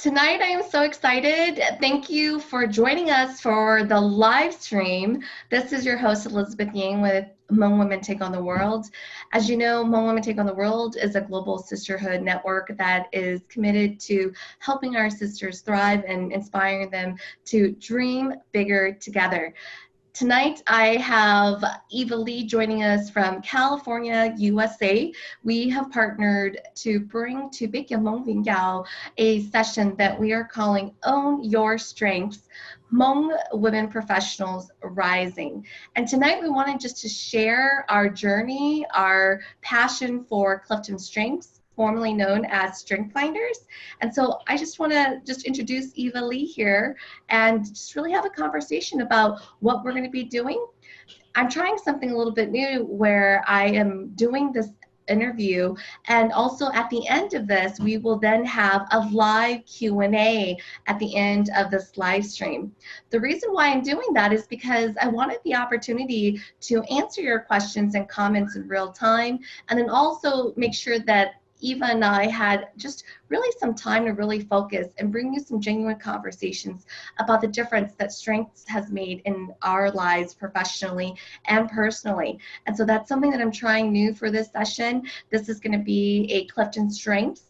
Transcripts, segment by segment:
Tonight, I am so excited. Thank you for joining us for the live stream. This is your host, Elizabeth Yang with Hmong Women Take on the World. As you know, Hmong Women Take on the World is a global sisterhood network that is committed to helping our sisters thrive and inspiring them to dream bigger together. Tonight, I have Eva Lee joining us from California, USA. We have partnered to bring to Big Mong Vinh Yao a session that we are calling Own Your Strengths, Hmong Women Professionals Rising. And tonight we wanted just to share our journey, our passion for CliftonStrengths, formerly known as Strength Finders. And so I just want to introduce Eva Lee here and just really have a conversation about what we're going to be doing. I'm trying something a little bit new where I am doing this interview, and also at the end of this we will then have a live Q&A at the end of this live stream. The reason why I'm doing that is because I wanted the opportunity to answer your questions and comments in real time, and then also make sure that Eva and I had just really some time to really focus and bring you some genuine conversations about the difference that strengths has made in our lives professionally and personally. And so that's something that I'm trying new for this session. This is going to be a CliftonStrengths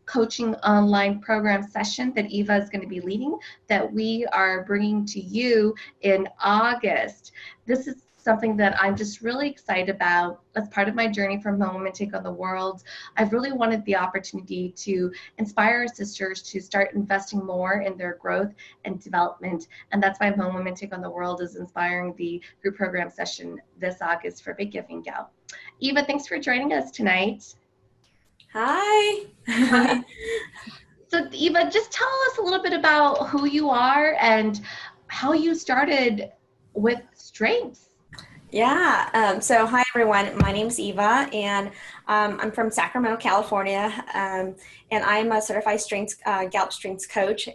coaching online program session that Eva is going to be leading, that we are bringing to you in August. This is something that I'm just really excited about as part of my journey from Hmong Women Take on the World. I've really wanted the opportunity to inspire our sisters to start investing more in their growth and development. And that's why Hmong Women Take on the World is inspiring the group program session this August for Big Giving Gal. Eva, thanks for joining us tonight. Hi. So Eva, just tell us a little bit about who you are and how you started with strengths. So hi everyone. My name's Eva, and I'm from Sacramento, California, and I'm a certified Gallup strengths coach.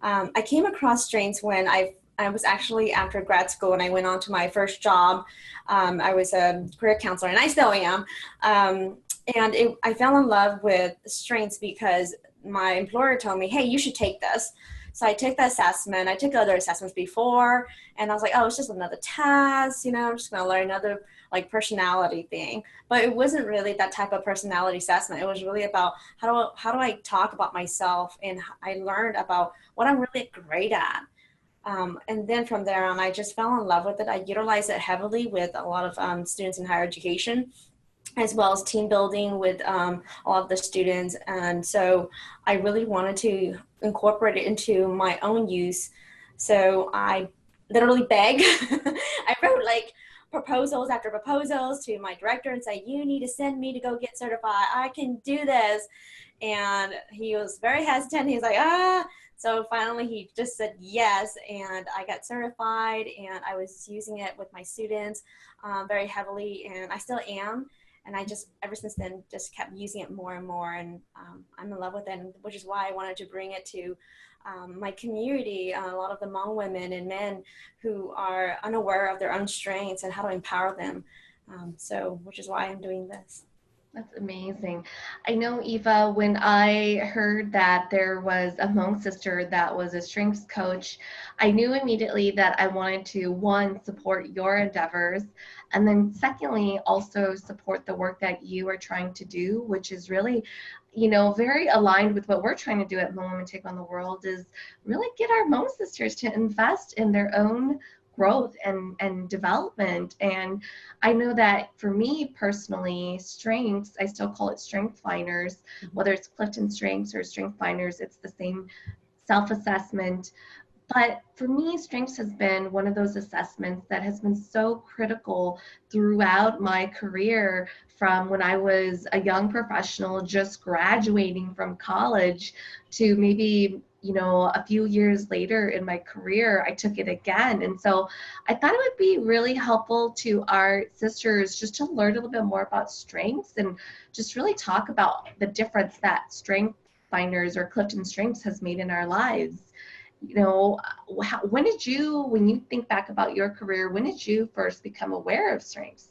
I came across strengths when I was actually after grad school, and I went on to my first job. I was a career counselor, and I still am. I fell in love with strengths because my employer told me, "Hey, you should take this." So I took the assessment. I took other assessments before, and I was like, oh, it's just another test, I'm just gonna learn another like personality thing. But it wasn't really that type of personality assessment. It was really about how do I talk about myself, and I learned about what I'm really great at. And then from there on, I just fell in love with it. I utilized it heavily with a lot of students in higher education, as well as team building with a lot of the students. And so I really wanted to incorporate it into my own use. So I literally begged. I wrote like proposals after proposals to my director and say, you need to send me to go get certified. I can do this. And he was very hesitant. He's like, ah. So finally he just said yes, and I got certified, and I was using it with my students very heavily, and I still am. And I just, ever since then, just kept using it more and more. And I'm in love with it, which is why I wanted to bring it to my community, a lot of the Hmong women and men who are unaware of their own strengths and how to empower them. Which is why I'm doing this. That's amazing. I know, Eva, when I heard that there was a Hmong sister that was a strengths coach, I knew immediately that I wanted to, one, support your endeavors, and then secondly, also support the work that you are trying to do, which is really, very aligned with what we're trying to do at Hmong Women Take on the World, is really get our Hmong sisters to invest in their own growth and development. And I know that for me personally, strengths, I still call it Strength Finders, whether it's CliftonStrengths or Strength Finders, it's the same self-assessment. But for me, strengths has been one of those assessments that has been so critical throughout my career, from when I was a young professional just graduating from college to maybe, a few years later in my career, I took it again. And so I thought it would be really helpful to our sisters just to learn a little bit more about strengths and just really talk about the difference that Strength Finders or CliftonStrengths has made in our lives. When you think back about your career, when did you first become aware of strengths?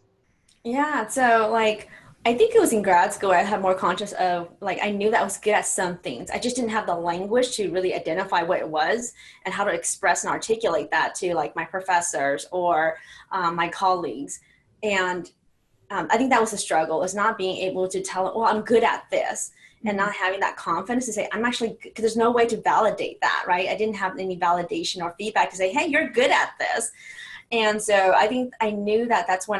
Yeah, so like I think it was in grad school I had more conscious of, like, I knew that I was good at some things. I just didn't have the language to really identify what it was and how to express and articulate that to like my professors or my colleagues. And I think that was the struggle, is not being able to tell, well, I'm good at this, and not having that confidence to say, I'm actually, because there's no way to validate that, right? I didn't have any validation or feedback to say, hey, you're good at this. And so I think I knew that that's when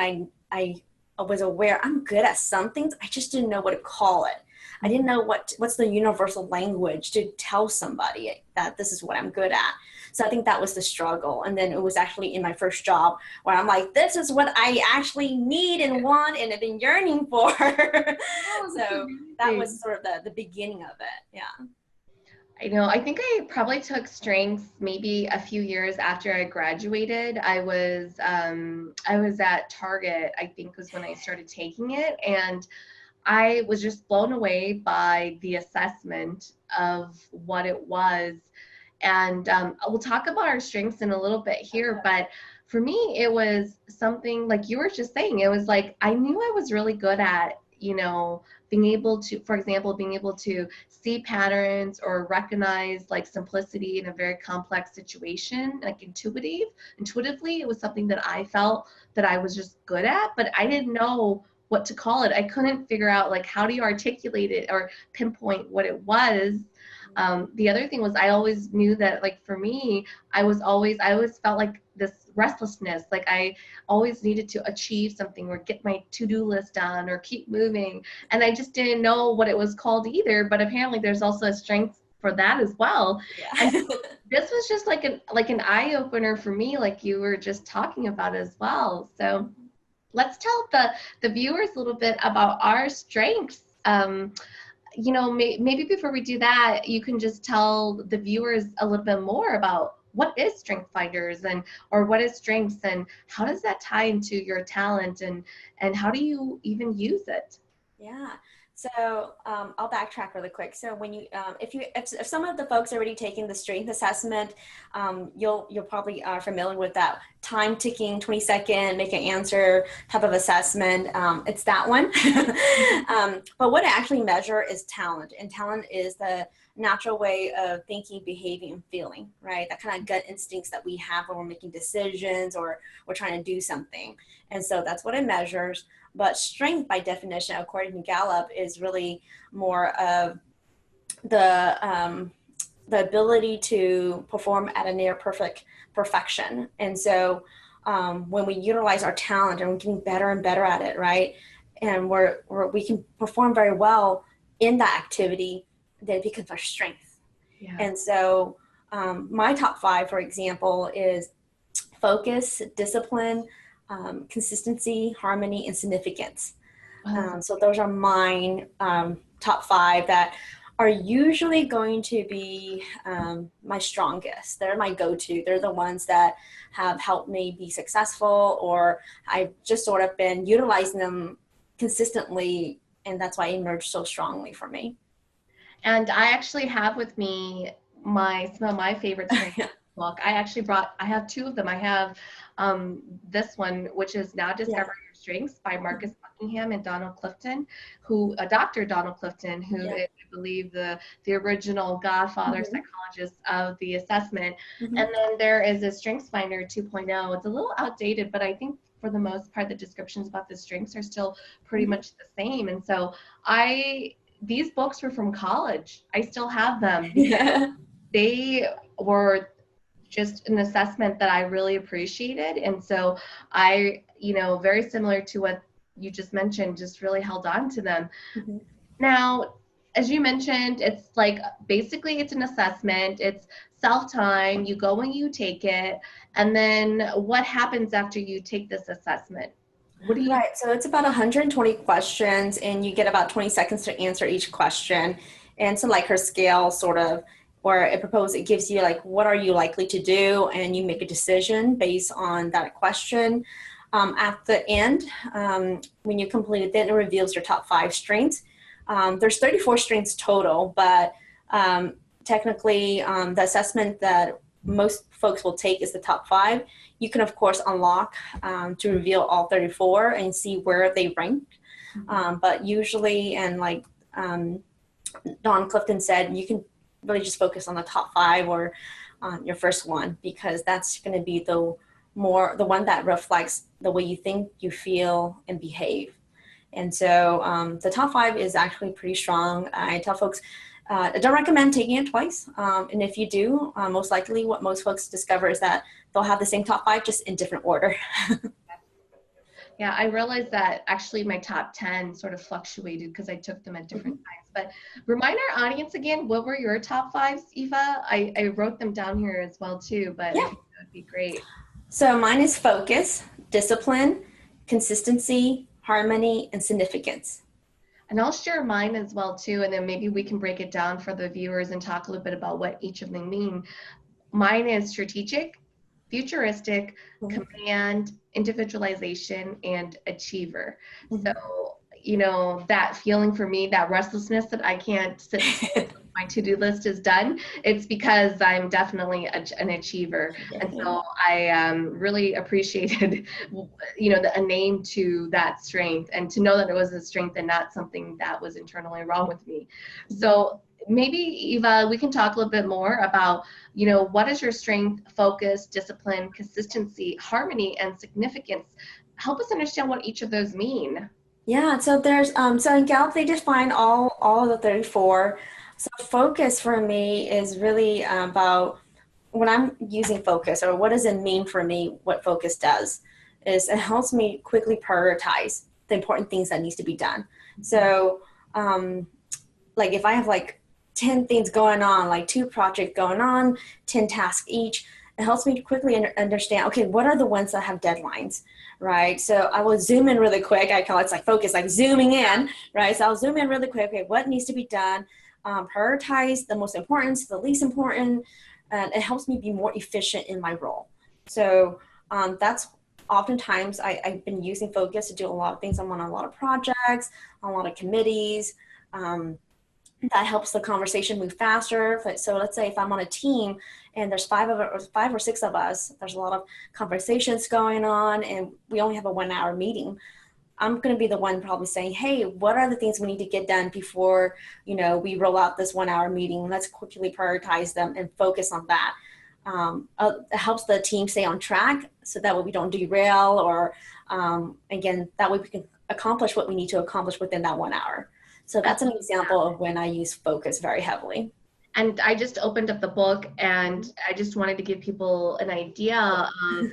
I was aware I'm good at some things. I just didn't know what to call it. I didn't know what's the universal language to tell somebody that this is what I'm good at. So I think that was the struggle. And then it was actually in my first job where I'm like, this is what I actually need and want and have been yearning for. Oh, that's So that was sort of the beginning of it. Yeah. I know. I think I probably took strengths maybe a few years after I graduated. I was at Target, I think was when I started taking it, and I was just blown away by the assessment of what it was. And we'll talk about our strengths in a little bit here, but for me, it was something like you were just saying. It was like I knew I was really good at, being able to, for example, being able to see patterns or recognize like simplicity in a very complex situation, like intuitively, it was something that I felt that I was just good at, but I didn't know what to call it. I couldn't figure out like how do you articulate it or pinpoint what it was. The other thing was I always knew that like for me, I always felt like this restlessness, like I always needed to achieve something or get my to-do list done or keep moving. And I just didn't know what it was called either, but apparently there's also a strength for that as well. And Yeah. this was just like an eye opener for me, like you were just talking about as well. So let's tell the viewers a little bit about our strengths. Maybe before we do that, you can just tell the viewers a little bit more about what is Strength Finders and or what is strengths and how does that tie into your talent and how do you even use it? Yeah. So I'll backtrack really quick. So when you, if some of the folks are already taking the strength assessment, you'll probably are familiar with that time ticking, 20-second, make an answer type of assessment. It's that one. But what I actually measure is talent, and talent is the natural way of thinking, behaving, and feeling, right? That kind of gut instincts that we have when we're making decisions or we're trying to do something. And so that's what it measures. But strength, by definition, according to Gallup, is really more of the ability to perform at a near perfect perfection. And so when we utilize our talent and we're getting better and better at it, right? And we can perform very well in that activity, then it becomes our strength. Yeah. And so my top 5, for example, is focus, discipline, consistency, harmony, and significance. Wow. So those are mine top 5 that are usually going to be my strongest. They're my go-to. They're the ones that have helped me be successful, or I've just sort of been utilizing them consistently, and that's why it emerged so strongly for me. And I actually have with me some of my favorite strengths book. I have 2 of them. I have this one, which is Now Discover Your Strengths by Marcus Buckingham and Donald Clifton, Dr. Donald Clifton, who is, I believe, the original godfather psychologist of the assessment. And then there is a Strengths Finder 2.0. It's a little outdated, but I think for the most part, the descriptions about the strengths are still pretty much the same. And so these books were from college. I still have them. They were just an assessment that I really appreciated. And so I, very similar to what you just mentioned, just really held on to them. Now, as you mentioned, it's like, basically it's an assessment. It's self-time. You go and you take it. And then what happens after you take this assessment? Right. So it's about 120 questions, and you get about 20 seconds to answer each question. And so like her scale sort of, where it gives you like, what are you likely to do? And you make a decision based on that question. At the end, when you complete it, then it reveals your top 5 strengths. There's 34 strengths total, but technically the assessment that most folks will take is the top 5. You can, of course, unlock to reveal all 34 and see where they rank. But usually, and like Don Clifton said, you can really just focus on the top 5 or your first one, because that's going to be the one that reflects the way you think, you feel, and behave. And so the top 5 is actually pretty strong. I tell folks, I don't recommend taking it twice. And if you do, most likely what most folks discover is that they'll have the same top 5, just in different order. Yeah, I realized that actually my top 10 sort of fluctuated because I took them at different times. But remind our audience again, what were your top 5s, Eva? I wrote them down here as well too, but I think that would be great. So mine is focus, discipline, consistency, harmony, and significance. And I'll share mine as well too, and then maybe we can break it down for the viewers and talk a little bit about what each of them mean. Mine is strategic, futuristic, command, individualization, and achiever. So, you know, that feeling for me, that restlessness that I can't sit my to-do list is done, it's because I'm definitely an achiever. And so I really appreciated, you know, a name to that strength, and to know that it was a strength and not something that was internally wrong with me. So maybe, Eva, we can talk a little bit more about, you know, what is your strength, focus, discipline, consistency, harmony, and significance? Help us understand what each of those mean. Yeah, so there's so in Gallup they define all of the 34. So focus for me is really about, when I'm using focus, or what does it mean for me, what focus does is it helps me quickly prioritize the important things that needs to be done. So like if I have like 10 things going on, like 2 projects going on, 10 tasks each, it helps me quickly understand, okay, what are the ones that have deadlines, right? So I will zoom in really quick. I call it, like focus, like zooming in, right? So I'll zoom in really quick. Okay, what needs to be done? Prioritize the most important to the least important, and it helps me be more efficient in my role. So that's oftentimes I've been using focus to do a lot of things. I'm on a lot of projects, on a lot of committees. That helps the conversation move faster. So let's say if I'm on a team and there's 5 or 6 of us, there's a lot of conversations going on, and we only have a 1-hour meeting. I'm going to be the one probably saying, hey, what are the things we need to get done before, you know, we roll out this 1-hour meeting? Let's quickly prioritize them and focus on that. It helps the team stay on track, so that way we don't derail, or again, that way we can accomplish what we need to accomplish within that 1 hour. So that's an example of when I use focus very heavily. And I just opened up the book, and I just wanted to give people an idea of,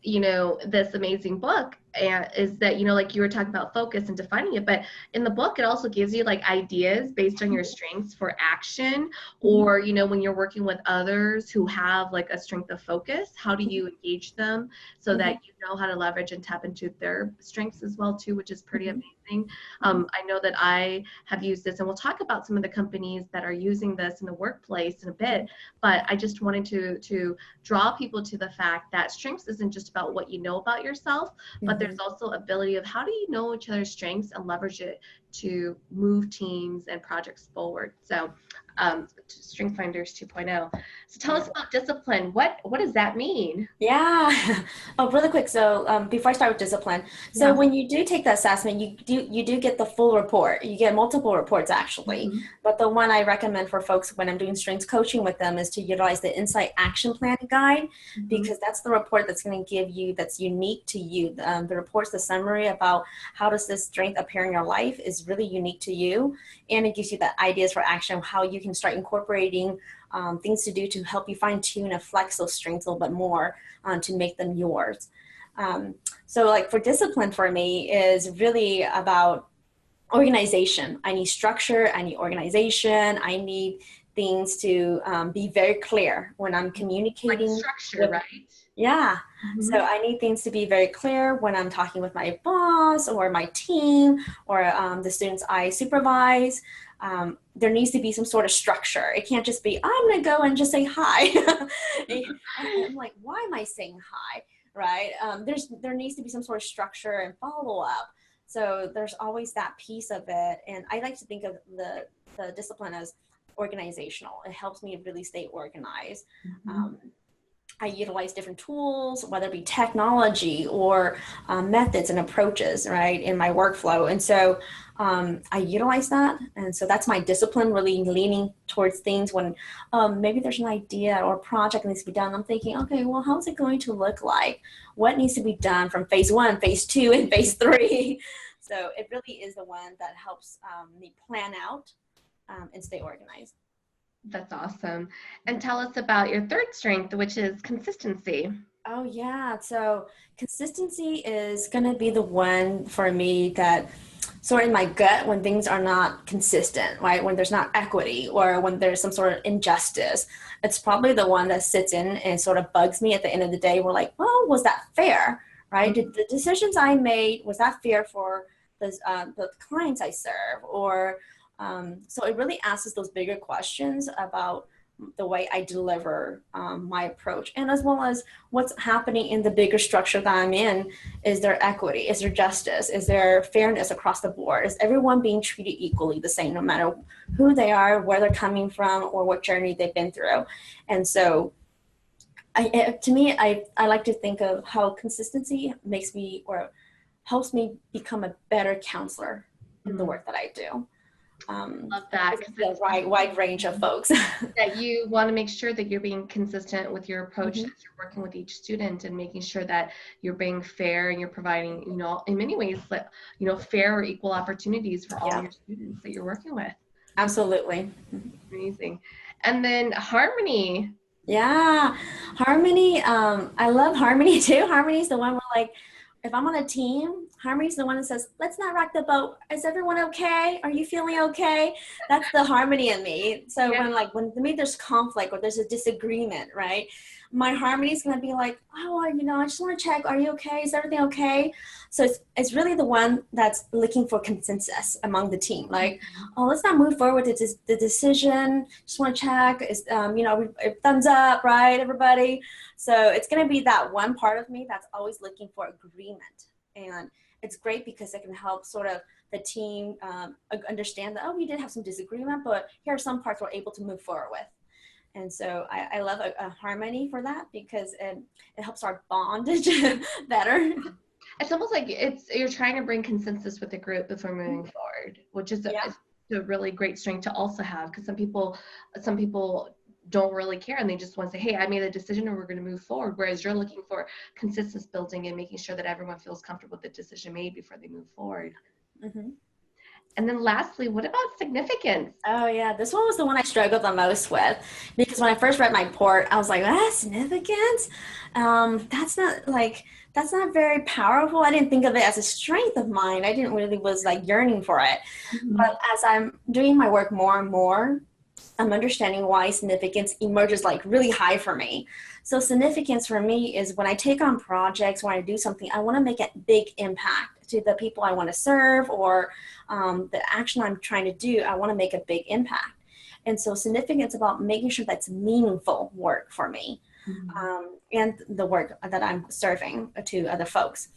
you know, this amazing book, and is that, you know, like you were talking about focus and defining it, but in the book it also gives you like ideas based on your strengths for action, or, you know, when you're working with others who have like a strength of focus, how do you engage them so that you know how to leverage and tap into their strengths as well too, which is pretty amazing. I know that I have used this, and we'll talk about some of the companies that are using this in the workplace in a bit, but I just wanted to draw people to the fact that strengths isn't just about what you know about yourself, but there's also ability of how do you know each other's strengths and leverage it to move teams and projects forward. So Strength Finders 2.0. So tell us about discipline. What does that mean? Yeah. Oh, really quick. So before I start with discipline, so when you do take the assessment, you do get the full report. You get multiple reports actually, but the one I recommend for folks when I'm doing strengths coaching with them is to utilize the Insight Action Plan Guide, because that's the report that's going to give you, that's unique to you. The report's the summary about how does this strength appear in your life is really unique to you, and it gives you the ideas for action, how you can start incorporating things to do to help you fine tune and flex those strengths a little bit more to make them yours. So like for discipline for me is really about organization. I need structure, I need organization, I need things to be very clear when I'm communicating. Like structure, right? Yeah. So I need things to be very clear when I'm talking with my boss or my team or the students I supervise. There needs to be some sort of structure. It can't just be, I'm going to go and just say hi. I'm like, why am I saying hi? Right? There needs to be some sort of structure and follow up. So there's always that piece of it. And I like to think of the discipline as organizational. It helps me really stay organized. I utilize different tools, whether it be technology or methods and approaches, right, in my workflow. And so I utilize that. And so that's my discipline, really leaning towards things when maybe there's an idea or a project that needs to be done. I'm thinking, okay, well, how's it going to look like? What needs to be done from phase 1, phase 2, and phase 3? So it really is the one that helps me plan out and stay organized. That's awesome. And tell us about your third strength, which is consistency. Oh, yeah. So consistency is going to be the one for me that sort of in my gut when things are not consistent, right? When there's not equity or when there's some sort of injustice, it's probably the one that sits in and sort of bugs me at the end of the day. We're like, well, was that fair, right? Did the decisions I made, was that fair for the clients I serve? Or so it really asks those bigger questions about the way I deliver my approach, and as well as what's happening in the bigger structure that I'm in. Is there equity? Is there justice? Is there fairness across the board? Is everyone being treated equally the same, no matter who they are, where they're coming from, or what journey they've been through? And so to me, I like to think of how consistency makes me or helps me become a better counselor in the work that I do. Love that, because it's a wide range of folks. that you want to make sure that you're being consistent with your approach as you're working with each student, and making sure that you're being fair and you're providing, in many ways, fair or equal opportunities for all your students that you're working with. Absolutely. Amazing. And then harmony. Yeah, harmony. I love harmony too. Harmony is the one where, like, if I'm on a team, harmony is the one that says, let's not rock the boat. Is everyone okay? Are you feeling okay? That's the harmony in me. So when maybe there's conflict or there's a disagreement, right? My harmony is going to be like, oh, I just want to check. Are you okay? Is everything okay? So it's really the one that's looking for consensus among the team. Like, oh, let's not move forward with the decision. Just want to check. Is thumbs up, right, everybody? So it's going to be that one part of me that's always looking for agreement. And it's great because it can help sort of the team understand that, we did have some disagreement, but here are some parts we're able to move forward with. And so I love a harmony for that, because it helps our bondage better. It's almost like you're trying to bring consensus with the group before moving forward, which is a really great strength to also have, because some people don't really care and they just want to say, hey, I made a decision and we're going to move forward, whereas you're looking for consensus building and making sure that everyone feels comfortable with the decision made before they move forward. And then lastly, what about significance? Oh yeah, this one was the one I struggled the most with, because when I first read my report, I was like, significance? That's not very powerful. I didn't think of it as a strength of mine. I didn't really was like yearning for it. But as I'm doing my work more and more, I'm understanding why significance emerges like really high for me. So significance for me is when I take on projects, when I do something, I want to make a big impact to the people I want to serve, or the action I'm trying to do. I want to make a big impact. And so significance about making sure that's meaningful work for me, and the work that I'm serving to other folks.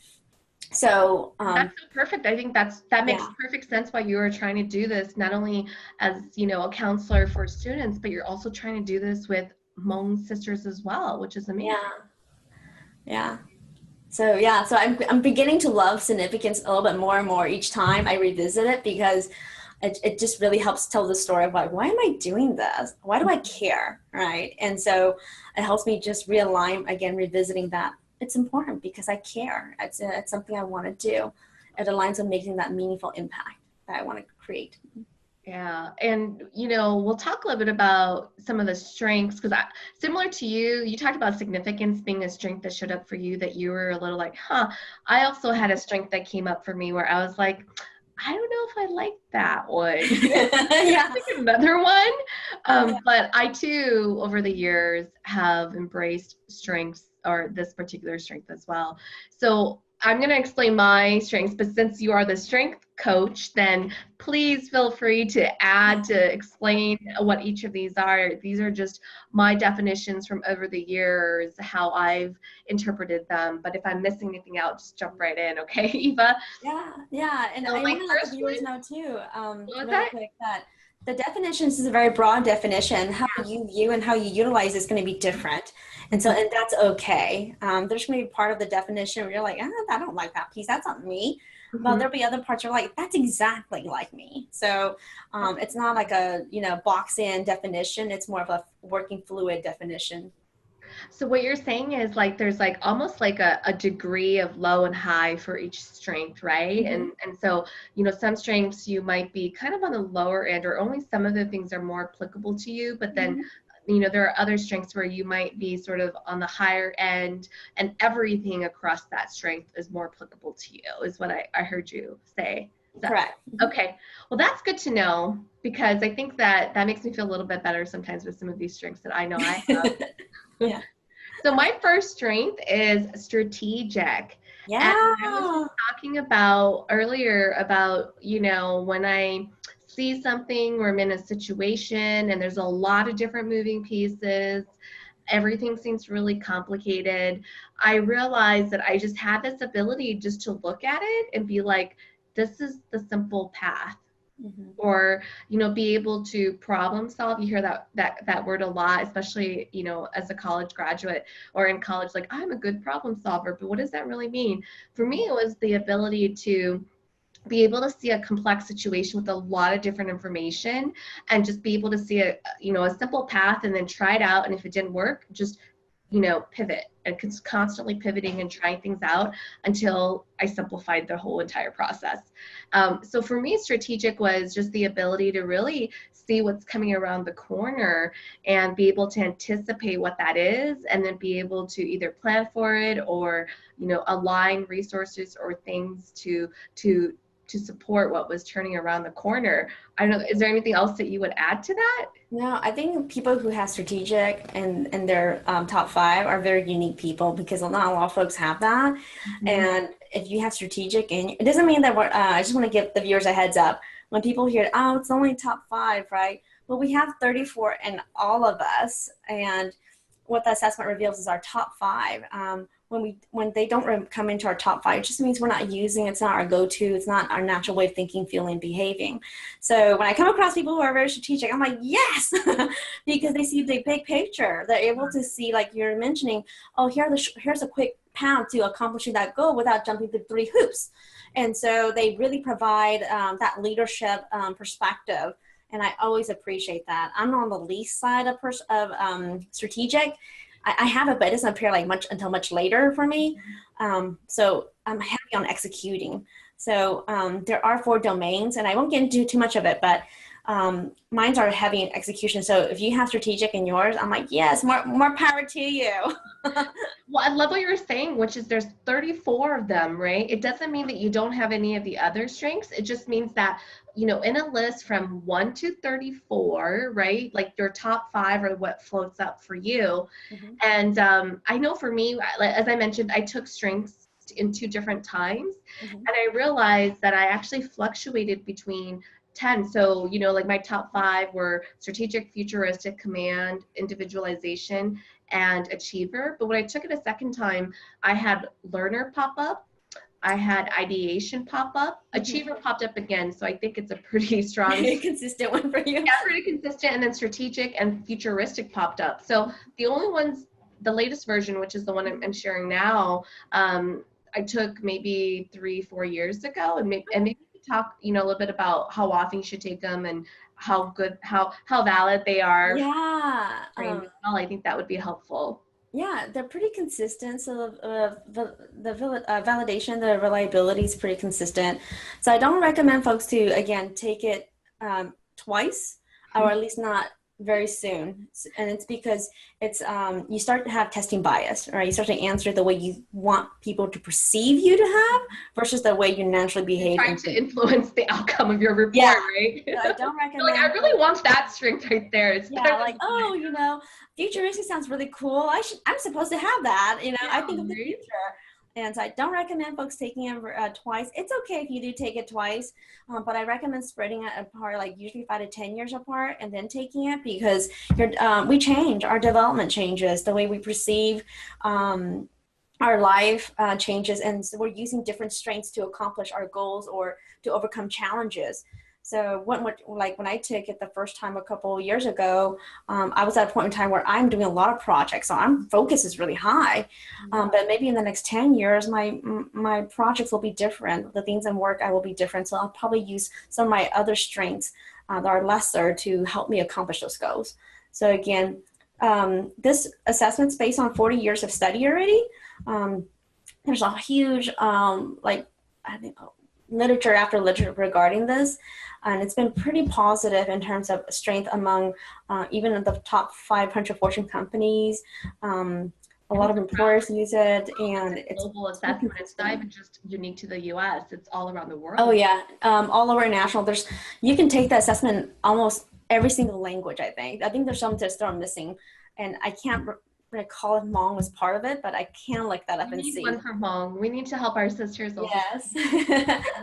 So that's so perfect. I think that makes perfect sense why you are trying to do this, not only as a counselor for students, but you're also trying to do this with Hmong sisters as well, which is amazing. So I'm beginning to love significance a little bit more and more each time I revisit it, because it just really helps tell the story of like, why am I doing this? Why do I care, right? And so it helps me just realign again, revisiting that. It's important because I care. It's something I want to do. It aligns with making that meaningful impact that I want to create. Yeah. And, we'll talk a little bit about some of the strengths, because similar to you talked about significance being a strength that showed up for you, that you were a little like, I also had a strength that came up for me where I was like, I don't know if I like that one. Like another one. But I too, over the years, have embraced strengths, or this particular strength as well. So I'm going to explain my strengths, but since you are the strength coach, then please feel free to add to explain what each of these are. These are just my definitions from over the years, how I've interpreted them. But if I'm missing anything out, just jump right in, okay, Eva? Yeah. And So I want to let the viewers know too, really quick, that The definitions is a very broad definition. How you view and how you utilize is going to be different. And so, and that's okay. There's going to be part of the definition where you're like, I don't like that piece. That's not me. But there'll be other parts you're like, that's exactly like me. So it's not like a, box in definition. It's more of a working fluid definition. So what you're saying is like there's like almost like a degree of low and high for each strength, right? And so, some strengths you might be kind of on the lower end, or only some of the things are more applicable to you, but then there are other strengths where you might be sort of on the higher end, and everything across that strength is more applicable to you, is what I heard you say. Correct. Okay. Well, that's good to know, because I think that makes me feel a little bit better sometimes with some of these strengths that I know I have. Yeah. So my first strength is strategic. Yeah. And I was just talking about earlier about, when I see something or I'm in a situation and there's a lot of different moving pieces, everything seems really complicated, I realize that I just have this ability just to look at it and be like, this is the simple path. Or be able to problem solve. You hear that word a lot, especially as a college graduate or in college, like, I'm a good problem solver, but what does that really mean? For me, it was the ability to be able to see a complex situation with a lot of different information and just be able to see a simple path and then try it out, and if it didn't work, just pivot, and constantly pivoting and trying things out until I simplified the whole entire process. So for me, strategic was just the ability to really see what's coming around the corner and be able to anticipate what that is, and then be able to either plan for it or, align resources or things to support what was turning around the corner. I don't know, is there anything else that you would add to that? No, I think people who have strategic and their top 5 are very unique people, because not a lot of folks have that. And if you have strategic, and it doesn't mean that I just want to give the viewers a heads up. When people hear, oh, it's only top 5, right? Well, we have 34 in all of us. And what the assessment reveals is our top 5. When they don't come into our top 5, it just means we're not using it. It's not our go-to. It's not our natural way of thinking, feeling, behaving. So when I come across people who are very strategic, I'm like, yes, because they see the big picture. They're able to see, like you're mentioning, oh, here's a quick path to accomplishing that goal without jumping through 3 hoops. And so they really provide that leadership perspective. And I always appreciate that. I'm on the least side of strategic. I have it, but it doesn't appear like much until much later for me. So I'm heavy on executing. So there are 4 domains, and I won't get into too much of it, but mine are heavy in execution. So if you have strategic in yours, I'm like, yes, more power to you. Well, I love what you're saying, which is there's 34 of them, right? It doesn't mean that you don't have any of the other strengths. It just means that, in a list from 1 to 34, right? Like your top 5 are what floats up for you. And I know for me, as I mentioned, I took strengths in 2 different times. And I realized that I actually fluctuated between 10. So, like my top 5 were strategic, futuristic, command, individualization, and achiever. But when I took it a second time, I had learner pop up, I had ideation pop up, achiever popped up again. So I think it's a pretty strong, consistent one for you. Yeah, pretty consistent. And then strategic and futuristic popped up. So the only ones, the latest version, which is the one I'm sharing now, I took maybe 3-4 years ago, and maybe talk, a little bit about how often you should take them and how valid they are. Yeah. I think that would be helpful. Yeah, they're pretty consistent. So the validation, the reliability is pretty consistent. So I don't recommend folks to, again, take it twice, or at least not very soon. And it's because it's you start to have testing bias, right? You start to answer the way you want people to perceive you to have versus the way you naturally behave. Trying to influence the outcome of your report, right? So I don't recommend. Like, I really want that strength right there. It's like, oh, futuristic sounds really cool. I'm supposed to have that. I think of the future. And so I don't recommend folks taking it twice. It's okay if you do take it twice, but I recommend spreading it apart, like usually 5 to 10 years apart, and then taking it, because we change, our development changes, the way we perceive our life changes, and so we're using different strengths to accomplish our goals or to overcome challenges. So when I took it the first time a couple of years ago, I was at a point in time where I'm doing a lot of projects, so I'm focus is really high. But maybe in the next 10 years, my projects will be different. The things and work I will be different. So I'll probably use some of my other strengths that are lesser to help me accomplish those goals. So again, this assessment's based on 40 years of study already. There's a huge I think literature after literature regarding this, and it's been pretty positive in terms of strength among even in the top 500 Fortune companies. A lot of employers use it, and it's global assessment. It's not even just unique to the U.S. It's all around the world. Oh yeah, all over national. You can take the assessment almost every single language. I think there's some tests that are missing, and I can't recall if Hmong was part of it, but I can look that up and see. We need one for Hmong. We need to help our sisters. Yes,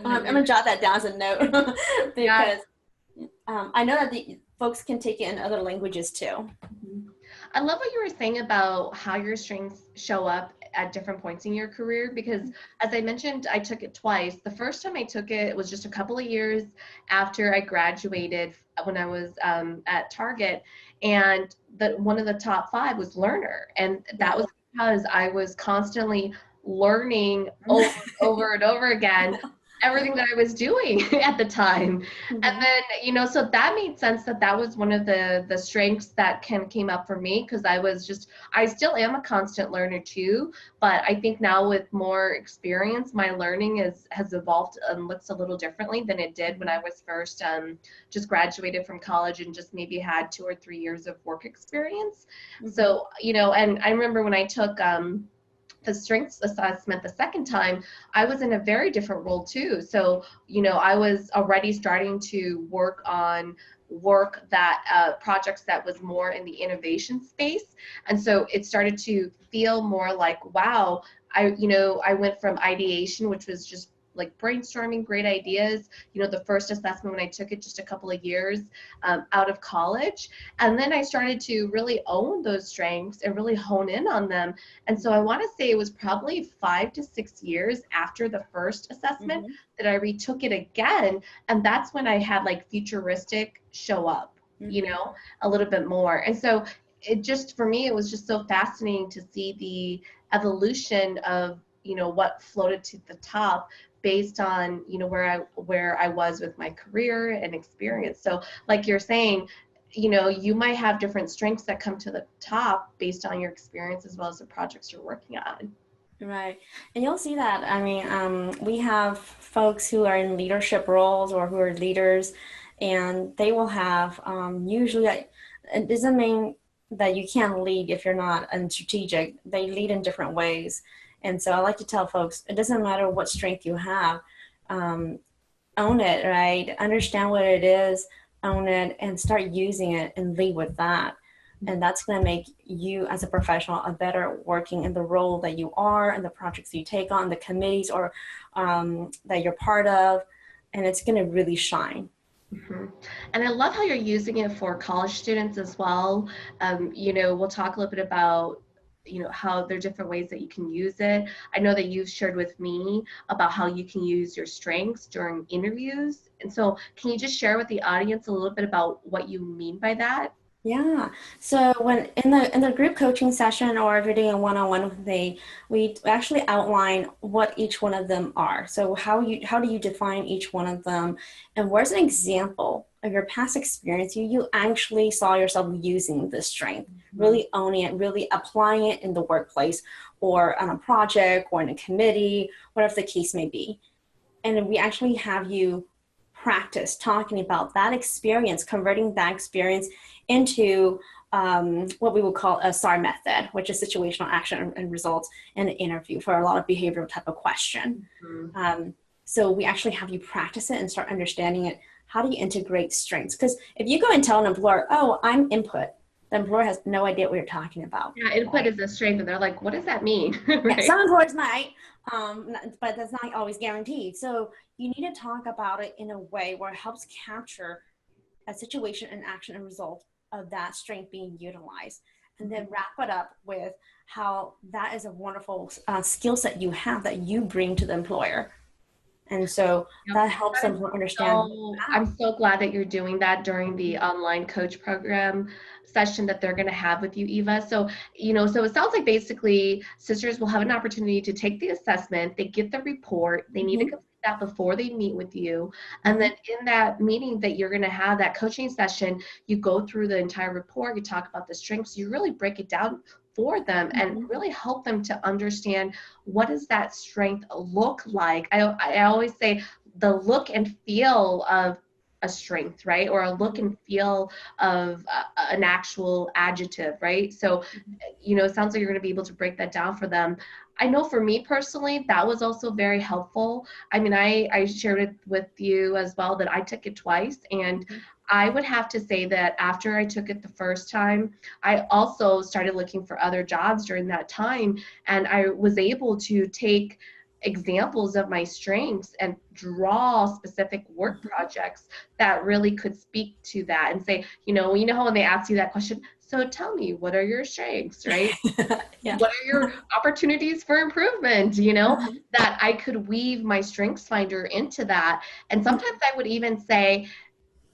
I'm gonna jot that down as a note because I know that the folks can take it in other languages too. I love what you were saying about how your strengths show up at different points in your career, because as I mentioned, I took it twice. The first time I took it was just a couple of years after I graduated when I was at Target, and one of the top 5 was learner, and that was because I was constantly learning over and over again everything that I was doing at the time. And then, so that made sense that was one of the strengths that came up for me, because I still am a constant learner too, but I think now with more experience, my learning has evolved and looks a little differently than it did when I was first just graduated from college and just maybe had 2 or 3 years of work experience. So, and I remember when I took the strengths assessment the second time, I was in a very different role too. So, I was already starting to work on projects that was more in the innovation space. And so it started to feel more like, wow, I went from ideation, which was just like brainstorming great ideas, the first assessment when I took it just a couple of years out of college. And then I started to really own those strengths and really hone in on them. And so I want to say it was probably 5 to 6 years after the first assessment that I retook it again. And that's when I had like futuristic show up, a little bit more. And so for me, it was just so fascinating to see the evolution of, what floated to the top based on, where I was with my career and experience. So like you're saying, you might have different strengths that come to the top based on your experience as well as the projects you're working on. Right. And you'll see that. I mean, we have folks who are in leadership roles or who are leaders, and they will have usually, it doesn't mean that you can't lead if you're not strategic. They lead in different ways. And so I like to tell folks, it doesn't matter what strength you have, own it, right? Understand what it is, own it, and start using it and lead with that. And that's going to make you as a professional a better working in the role that you are and the projects you take on, the committees or that you're part of, and it's going to really shine. And I love how you're using it for college students as well. We'll talk a little bit about how there are different ways that you can use it. I know that you've shared with me about how you can use your strengths during interviews. And so can you just share with the audience a little bit about what you mean by that? Yeah. So when in the group coaching session, or if you're doing a one-on-one with me, we actually outline what each one of them are. So how do you define each one of them, and where's an example of your past experience you actually saw yourself using this strength, really owning it, really applying it in the workplace or on a project or in a committee, whatever the case may be. And we actually have you practice talking about that experience, converting that experience into what we would call a SAR method, which is situational action and results in an interview for a lot of behavioral type of question. So we actually have you practice it and start understanding it. How do you integrate strengths? Because if you go and tell an employer, oh, I'm input, the employer has no idea what you're talking about. Yeah, input is a strength, and they're like, what does that mean? Right? Yeah, some employers might, but that's not always guaranteed. So you need to talk about it in a way where it helps capture a situation and action and result of that strength being utilized, and then wrap it up with how that is a wonderful skill set you have that you bring to the employer. And so Yep. that helps That them is to understand. so, I'm so glad that you're doing that during the online coach program session that they're going to have with you, Eva. So, so it sounds like basically sisters will have an opportunity to take the assessment, they get the report, they need to Mhm, complete that before they meet with you. And mhm, then in that meeting that you're going to have, that coaching session, you go through the entire report, you talk about the strengths, you really break it down for them and mhm, really help them to understand what does that strength look like. I always say the look and feel of a strength, right? Or a look mhm, and feel of an actual adjective, right? So, it sounds like you're going to be able to break that down for them. I know for me personally, that was also very helpful. I mean, I shared it with you as well that I took it twice. And mhm, I would have to say that after I took it the first time, I also started looking for other jobs during that time. And I was able to take examples of my strengths and draw specific work mhm. projects that really could speak to that and say, how when they ask you that question, so tell me, what are your strengths, right? Yeah. What are your opportunities for improvement, Mhm, that I could weave my strengths finder into that. And sometimes I would even say,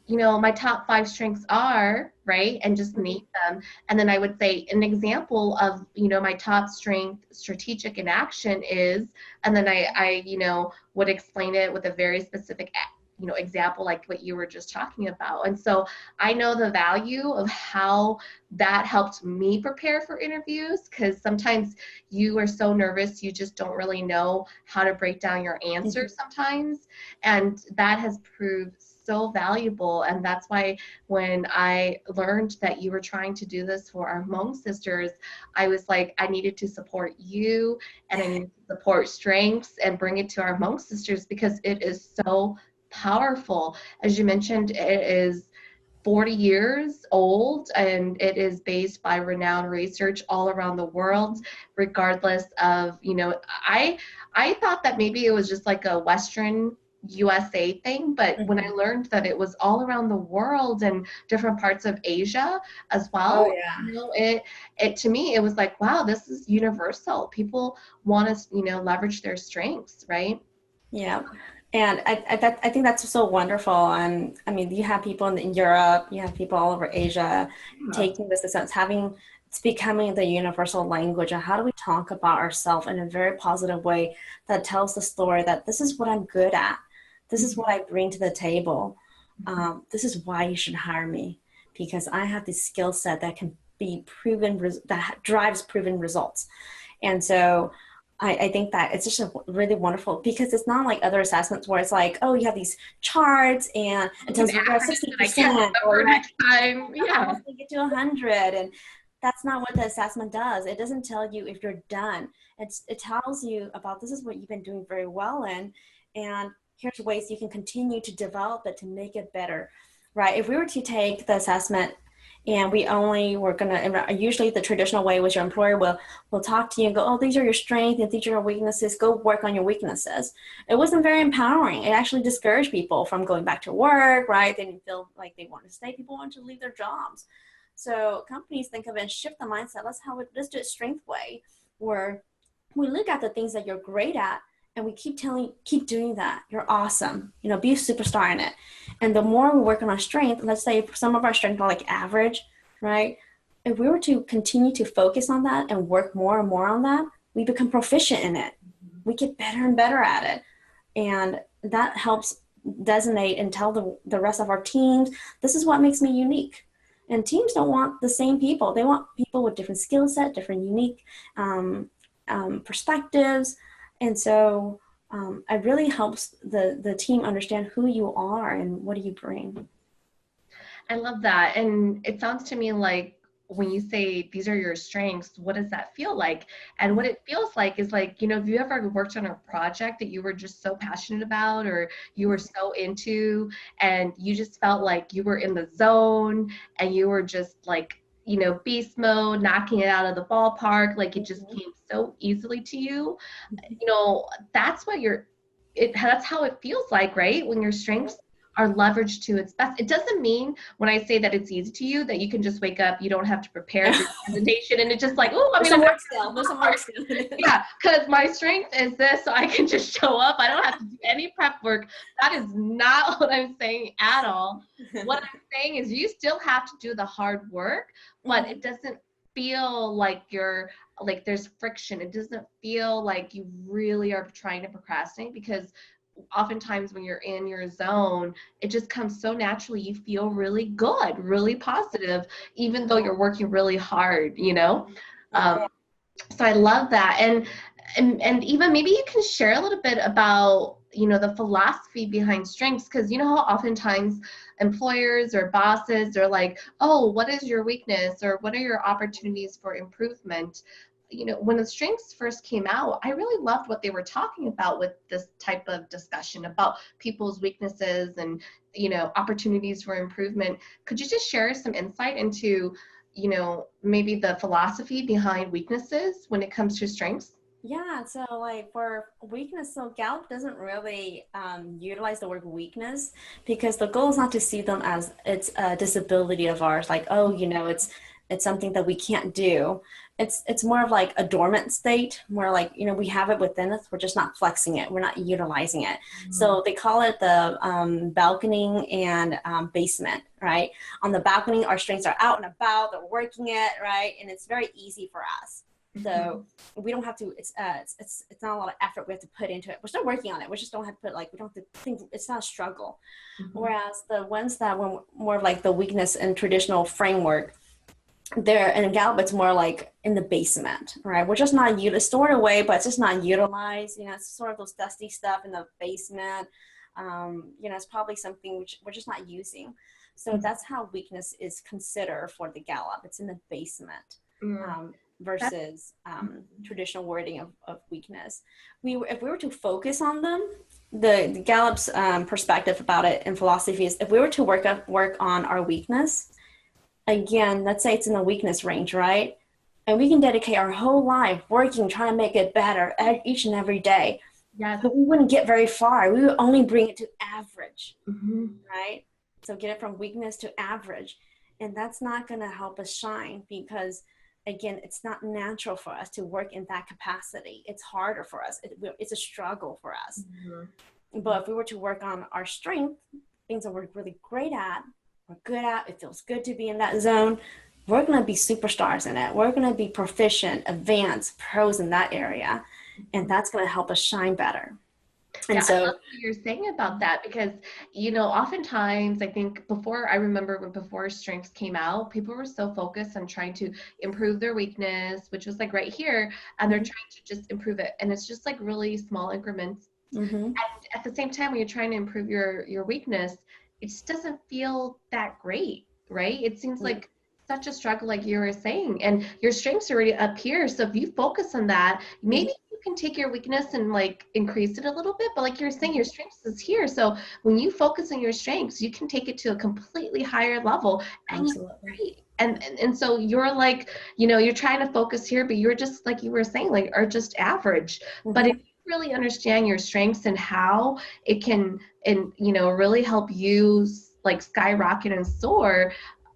my top 5 strengths are, right? And just mhm, name them. And then I would say an example of, my top strength, strategic in action is, and then I would explain it with a very specific, example like what you were just talking about. And so I know the value of how that helped me prepare for interviews, because sometimes you are so nervous, you just don't really know how to break down your mhm. answers sometimes. And that has proved so valuable. And that's why when I learned that you were trying to do this for our Hmong sisters, I was like, I needed to support you and I needed to support strengths and bring it to our Hmong sisters because it is so powerful. As you mentioned, it is 40 years old and it is based by renowned research all around the world, regardless of, I thought that maybe it was just like a Western USA thing, but when I Mhm. learned that it was all around the world and different parts of Asia as Oh well, yeah. it to me, it was like, wow, this is universal. People want to, leverage their strengths, right? Yeah. And I think that's so wonderful. And I mean, you have people in Europe, you have people all over Asia Yeah. taking this sense, it's becoming the universal language. And how do we talk about ourselves in a very positive way that tells the story that this is what I'm good at, this is what I bring to the table, this is why you should hire me because I have this skill set that can be proven, that drives proven results. And so I think that it's just a really wonderful because it's not like other assessments where it's like, oh, you have these charts and it An tells you you're at acronym that I can't 60% or remember you're at next time. Yeah. almost to get to 100. And that's not what the assessment does. It doesn't tell you if you're done. It tells you about this is what you've been doing very well in, and here's ways you can continue to develop it to make it better, right? If we were to take the assessment and we only were gonna, usually the traditional way was your employer will talk to you and go, oh, these are your strengths and these are your weaknesses. Go work on your weaknesses. It wasn't very empowering. It actually discouraged people from going back to work, right? They didn't feel like they wanted to stay. People wanted to leave their jobs. So companies think of it and shift the mindset. Let's do it strength way, where we look at the things that you're great at and we keep doing that. You're awesome. Be a superstar in it. And the more we work on our strength, let's say if some of our strengths are like average, right? If we were to continue to focus on that and work more and more on that, we become proficient in it. We get better and better at it. And that helps designate and tell the rest of our teams, this is what makes me unique. And teams don't want the same people. They want people with different skill set, different unique perspectives. And so it really helps the team understand who you are and what do you bring. I love that. And it sounds to me like when you say these are your strengths, what does that feel like? And what it feels like is like, if you ever worked on a project that you were just so passionate about or you were so into and you just felt like you were in the zone and you were just like, beast mode, knocking it out of the ballpark, like it just Mhm. came so easily to you, that's what that's how it feels like, right? When your strengths are leveraged to its best. It doesn't mean when I say that it's easy to you that you can just wake up, you don't have to prepare for your presentation, and it's just like, oh, I There's mean, some I'm work still. There's some work still. yeah, because my strength is this, so I can just show up. I don't have to do any prep work. That is not what I'm saying at all. What I'm saying is you still have to do the hard work, but it doesn't feel like you're like there's friction. It doesn't feel like you really are trying to procrastinate, because oftentimes when you're in your zone, it just comes so naturally. You feel really good, really positive, even though you're working really hard, you know? So I love that. And even maybe you can share a little bit about, you know, the philosophy behind strengths, because you know how oftentimes employers or bosses are like, oh, what is your weakness, or what are your opportunities for improvement? You know, when the strengths first came out, I really loved what they were talking about with this type of discussion about people's weaknesses and, you know, opportunities for improvement. Could you just share some insight into, you know, maybe the philosophy behind weaknesses when it comes to strengths? Yeah, so like for weakness, so Gallup doesn't really utilize the word weakness because the goal is not to see them as it's a disability of ours, like, oh, you know, it's something that we can't do. It's more of like a dormant state, more like, you know, we have it within us, we're just not flexing it, we're not utilizing it. So they call it the balconing and basement, right? On the balcony, our strengths are out and about, they're working it, right? And it's very easy for us. So we don't have to, it's not a lot of effort we have to put into it. We're still working on it. We just don't have to put, like, we don't have to think, it's not a struggle. Whereas the ones that were more of like the weakness in traditional framework, there in Gallup, it's more like in the basement, right? We're just not stored away, but it's just not utilized. You know, it's sort of those dusty stuff in the basement. You know, it's probably something which we're just not using. So that's how weakness is considered for the Gallup. It's in the basement. Versus traditional wording of weakness. If we were to focus on them, the Gallup's perspective about it and philosophy is if we were to work on our weakness, again, let's say it's in the weakness range, right? And we can dedicate our whole life working, trying to make it better each and every day. Yes. But we wouldn't get very far. We would only bring it to average, right? So get it from weakness to average. And that's not going to help us shine because again, it's not natural for us to work in that capacity. It's harder for us. It's a struggle for us. But if we were to work on our strength, things that we're really great at, we're good at, it feels good to be in that zone, we're going to be superstars in it. We're going to be proficient, advanced, pros in that area. And that's going to help us shine better. And yeah, so I love what you're saying about that because, you know, oftentimes I think I remember when before strengths came out, people were so focused on trying to improve their weakness, which was like right here, and they're trying to just improve it. And it's just like really small increments. And at the same time, when you're trying to improve your weakness, it just doesn't feel that great, right? It seems like such a struggle, like you were saying, and your strengths are already up here. So if you focus on that, maybe you can take your weakness and like increase it a little bit. But like you're saying, your strengths is here. So when you focus on your strengths, you can take it to a completely higher level. And and so you're like, you know, you're trying to focus here, but you're just like you were saying, like are just average. But if you really understand your strengths and how it can, and you know, really help you like skyrocket and soar.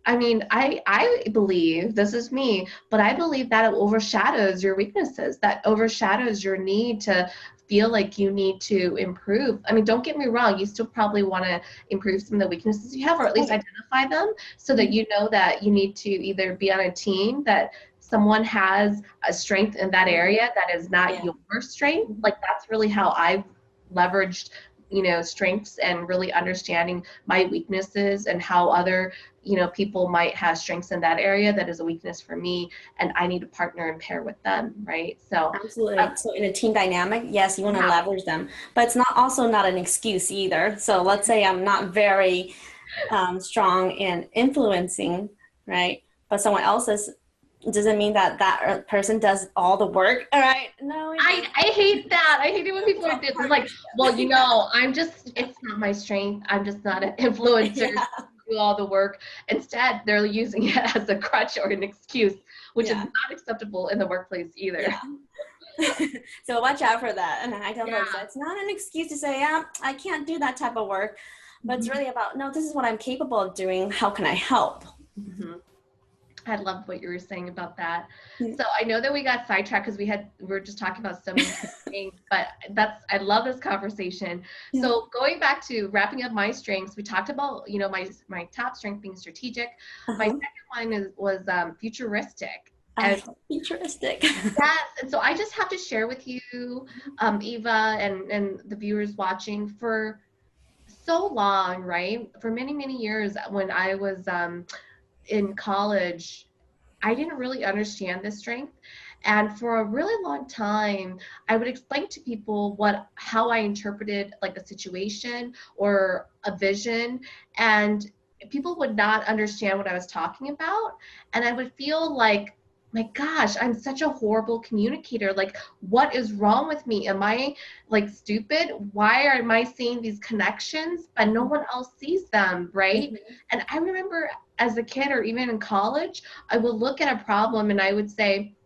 I mean, I believe, this is me, but I believe that it overshadows your weaknesses, that overshadows your need to feel like you need to improve. I mean, don't get me wrong, you still probably want to improve some of the weaknesses you have, or at least identify them so that you know that you need to either be on a team that someone has a strength in that area that is not your strength. Like that's really how I've leveraged, you know, strengths and really understanding my weaknesses and how other, you know, people might have strengths in that area that is a weakness for me, and I need to partner and pair with them, right? So absolutely. So in a team dynamic, yes, you want to leverage them, but it's not an excuse either. So let's say I'm not very strong in influencing, right? But someone else is, doesn't mean that that person does all the work. All right. No, I hate that. I hate it when people are like, well, you know, it's not my strength. I'm just not an influencer to do all the work. Instead, they're using it as a crutch or an excuse, which is not acceptable in the workplace either. So watch out for that. And I tell them, it's not an excuse to say, I can't do that type of work. but it's really about, no, this is what I'm capable of doing. How can I help? Mm-hmm. I love what you were saying about that. Mm. So I know that we got sidetracked because we're just talking about so many things, but I love this conversation. Yeah. So going back to wrapping up my strengths, we talked about, my top strength being strategic. My Uh-huh. second one was futuristic. And Futuristic. yes, and so I just have to share with you, Eva, and the viewers watching, for so long, right? For many, many years when I was in college, I didn't really understand this strength. And for a really long time, I would explain to people how I interpreted like a situation or a vision, and people would not understand what I was talking about. And I would feel like, my gosh, I'm such a horrible communicator. Like, what is wrong with me? Am I like stupid? Why am I seeing these connections, but no one else sees them, right? Mm-hmm. And I remember as a kid or even in college, I would look at a problem and I would say,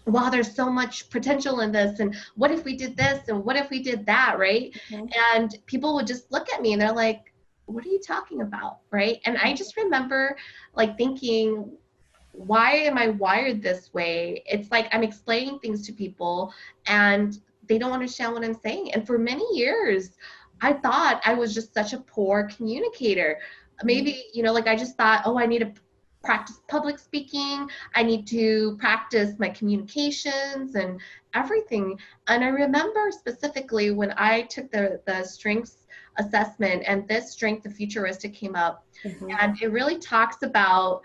wow, there's so much potential in this. And what if we did this? And what if we did that? Right. Mm-hmm. And people would just look at me and they're like, what are you talking about? Right. And I just remember like thinking, why am I wired this way? It's like I'm explaining things to people and they don't understand what I'm saying. And for many years, I thought I was just such a poor communicator. Maybe, like I just thought, oh, I need to practice public speaking. I need to practice my communications and everything. And I remember specifically when I took the strengths assessment and this strength of futuristic came up. Mm-hmm. And it really talks about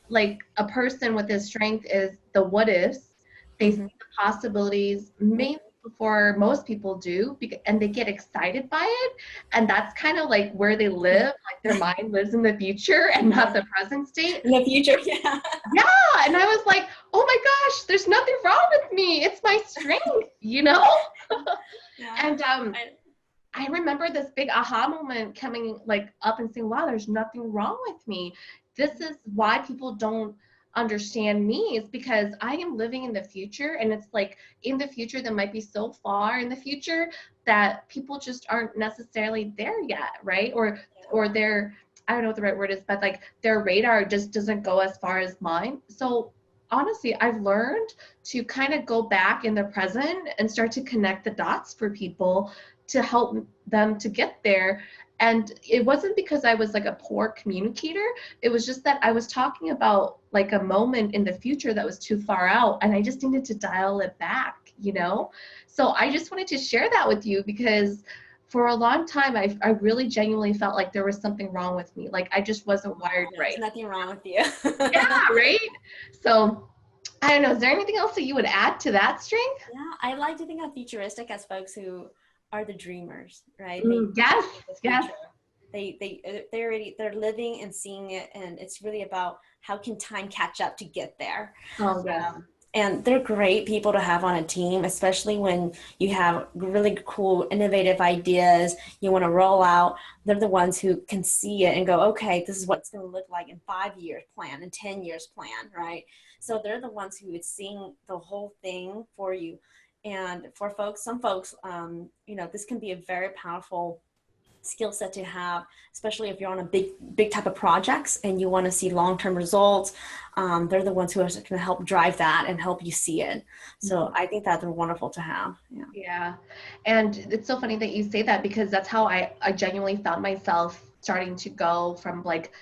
like a person with this strength is the what ifs. They see Mm-hmm. the possibilities maybe before most people do, and they get excited by it. And that's kind of like where they live, like their mind lives in the future and not the present state. In the future, yeah. Yeah. And I was like, oh my gosh, there's nothing wrong with me. It's my strength, Yeah. And I remember this big aha moment coming like up and saying, wow, there's nothing wrong with me. This is why people don't understand me, is because I am living in the future, and it's like in the future that might be so far in the future that people just aren't necessarily there yet, right? Or their, I don't know what the right word is, but like their radar just doesn't go as far as mine. So honestly, I've learned to kind of go back in the present and start to connect the dots for people to help them to get there. And it wasn't because I was like a poor communicator. It was just that I was talking about like a moment in the future that was too far out, and I just needed to dial it back. So I just wanted to share that with you because for a long time, I really genuinely felt like there was something wrong with me. Like I just wasn't wired right. There's nothing wrong with you. Yeah, right? So I don't know, is there anything else that you would add to that strength? Yeah, I like to think of futuristic as folks who are the dreamers, right? Yes, yes. They're living and seeing it, and it's really about how can time catch up to get there. Oh, yeah. And they're great people to have on a team, especially when you have really cool, innovative ideas you want to roll out. They're the ones who can see it and go, okay, this is what it's going to look like in 5 years plan and 10 years plan, right? So they're the ones who would seeing the whole thing for you. And for some folks, this can be a very powerful skill set to have, especially if you're on a big type of projects and you want to see long-term results. They're the ones who are going to help drive that and help you see it. So I think that they're wonderful to have. Yeah. And it's so funny that you say that, because that's how I genuinely found myself starting to go from like,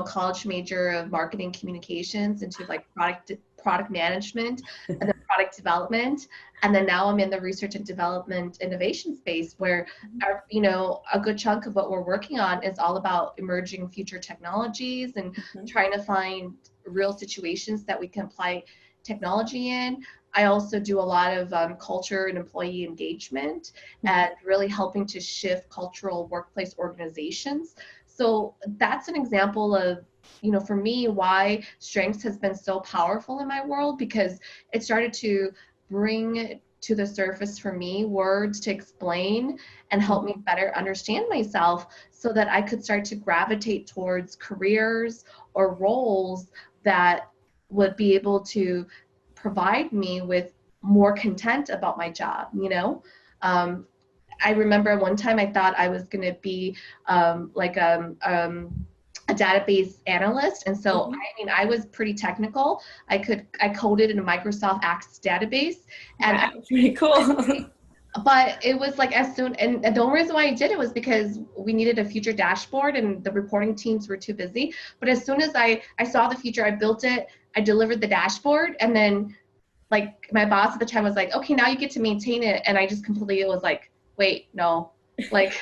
college major of marketing communications into like product management and then product development. And then now I'm in the research and development innovation space where, a good chunk of what we're working on is all about emerging future technologies and trying to find real situations that we can apply technology in. I also do a lot of culture and employee engagement and really helping to shift cultural workplace organizations. So that's an example of, for me, why strengths has been so powerful in my world, because it started to bring to the surface for me words to explain and help me better understand myself so that I could start to gravitate towards careers or roles that would be able to provide me with more content about my job. I remember one time I thought I was going to be like a database analyst. And so, Mm-hmm. I mean, I was pretty technical. I coded in a Microsoft Access database, and Wow, pretty cool. but it was like as soon, and the only reason why I did it was because we needed a future dashboard and the reporting teams were too busy. But as soon as I saw the future, I built it, I delivered the dashboard, and then like my boss at the time was like, okay, now you get to maintain it. And I just completely was like, wait, no, like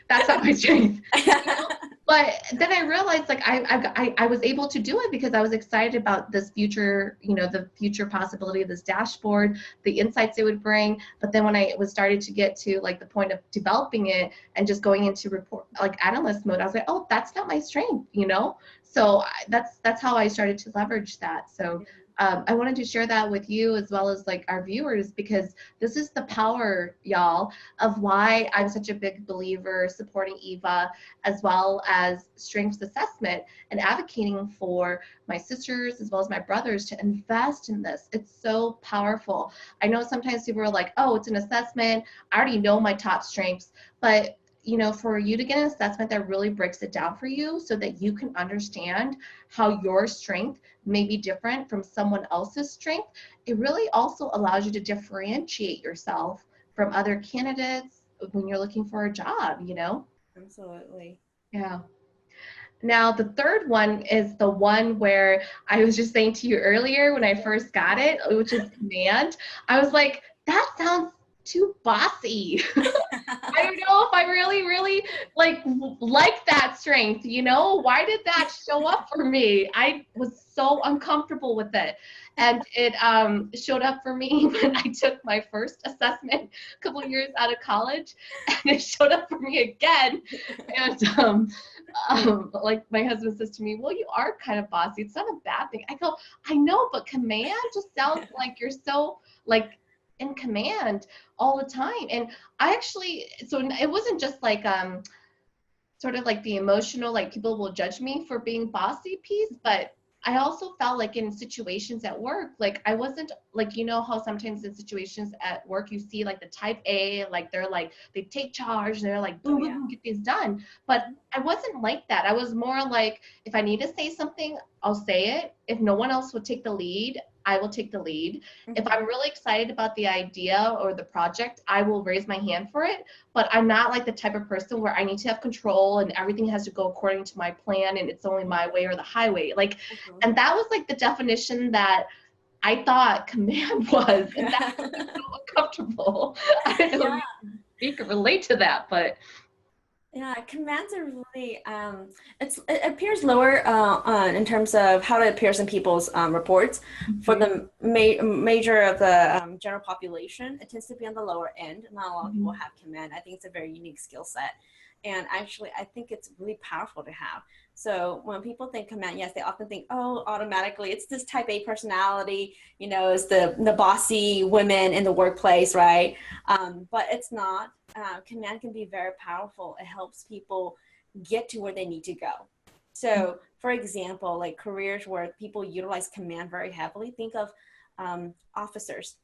that's not my strength. You know? But then I realized like I was able to do it because I was excited about this future, you know, the future possibility of this dashboard, the insights it would bring. But then when I was started to get to like the point of developing it and just going into report like analyst mode, I was like, oh, that's not my strength, you know? So that's how I started to leverage that. So I wanted to share that with you as well as like our viewers, because this is the power, y'all, of why I'm such a big believer supporting Eva, as well as strengths assessment and advocating for my sisters as well as my brothers to invest in this. It's so powerful. I know sometimes people are like, oh, it's an assessment, I already know my top strengths, but you know, for you to get an assessment that really breaks it down for you so that you can understand how your strength may be different from someone else's strength, it really also allows you to differentiate yourself from other candidates when you're looking for a job, you know? Absolutely. Yeah. Now, the third one is the one where I was just saying to you earlier when I first got it, which is command. I was like, that sounds too bossy. I don't know if I really like that strength, you know? Why did that show up for me? I was so uncomfortable with it. And it showed up for me when I took my first assessment a couple of years out of college, and it showed up for me again. And like my husband says to me, well, you are kind of bossy. It's not a bad thing. I go, I know, but command just sounds like you're so like in command all the time. And I actually, so it wasn't just like sort of like the emotional, like people will judge me for being bossy piece, but I also felt like in situations at work, like I wasn't like, you know, how sometimes in situations at work, you see like the type A, like they're like, they take charge, they're like, boom, Oh, boom, yeah. boom, get these done. But I wasn't like that. I was more like, if I need to say something, I'll say it. If no one else would take the lead, I will take the lead. If I'm really excited about the idea or the project, I will raise my hand for it. But I'm not like the type of person where I need to have control and everything has to go according to my plan and it's only my way or the highway. Like, and that was like the definition that I thought command was, and that was so uncomfortable. I don't know Yeah. if you can relate to that, but Yeah, commands are really it appears lower in terms of how it appears in people's reports. For Mhm. the major of the general population, it tends to be on the lower end. Not a lot of people Mhm. have command. I think it's a very unique skill set, and actually, I think it's really powerful to have. So when people think command, yes, they often think, oh, automatically it's this type A personality, you know, it's the bossy women in the workplace, right? But it's not. Command can be very powerful. It helps people get to where they need to go. So, for example, like careers where people utilize command very heavily, think of officers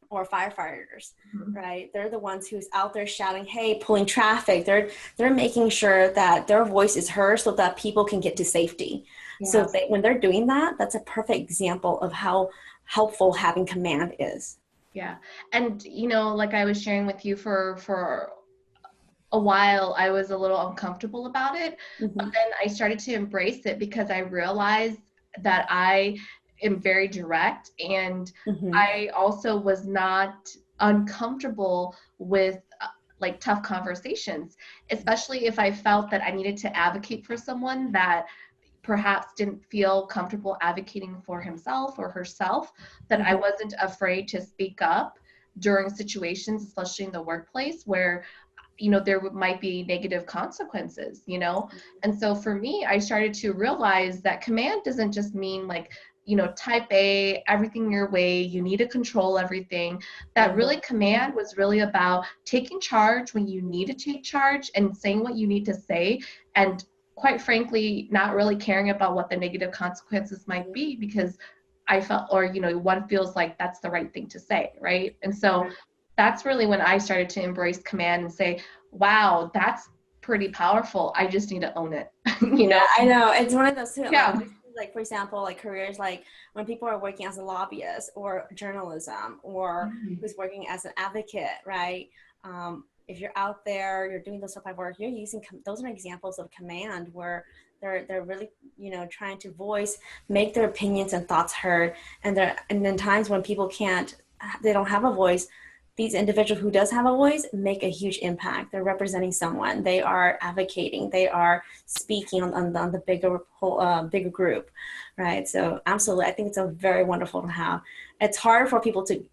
or firefighters, Mhm. right? They're the ones who's out there shouting, "Hey, pulling traffic." They're making sure that their voice is heard so that people can get to safety. So Yes. when they're doing that, that's a perfect example of how helpful having command is. Yeah. And you know, like I was sharing with you for a while, I was a little uncomfortable about it, but Mm-hmm. then I started to embrace it because I realized that I am very direct, and Mm-hmm. I also was not uncomfortable with like tough conversations, especially if I felt that I needed to advocate for someone that perhaps didn't feel comfortable advocating for himself or herself, that I Mm-hmm. wasn't afraid to speak up during situations, especially in the workplace, where you know there might be negative consequences, you know. And so for me, I started to realize that command doesn't just mean like, you know, type A, everything your way, you need to control everything. That really command was really about taking charge when you need to take charge and saying what you need to say, and quite frankly not really caring about what the negative consequences might Mm-hmm. be, because I felt, or you know, one feels like that's the right thing to say, right? And so Right. that's really when I started to embrace command and say, wow, that's pretty powerful. I just need to own it, you Yeah, know? I know. It's one of those too. Yeah. Like for example, like careers like when people are working as a lobbyist or journalism or Mhm. who's working as an advocate, right? If you're out there, you're doing those type of work, you're using those are examples of command where they're really, you know, trying to voice, make their opinions and thoughts heard, and then times when people can't, they don't have a voice, these individuals who does have a voice make a huge impact. They're representing someone. They are advocating. They are speaking on the bigger whole, bigger group, right? So absolutely, I think it's a very wonderful to have. It's hard for people to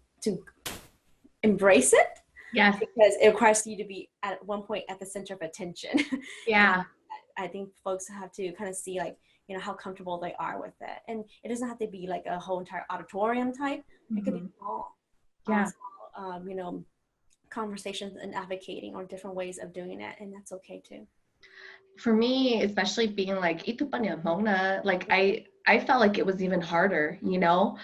embrace it Yes. because it requires you to be at one point at the center of attention. And Yeah. I think folks have to kind of see like, you know, how comfortable they are with it. And it doesn't have to be like a whole entire auditorium type. It could be Mhm. small, Yeah. small, you know, conversations and advocating or different ways of doing it. And that's okay too. For me, especially being like, "Ito pa niya, Mona," like I felt like it was even harder, you know?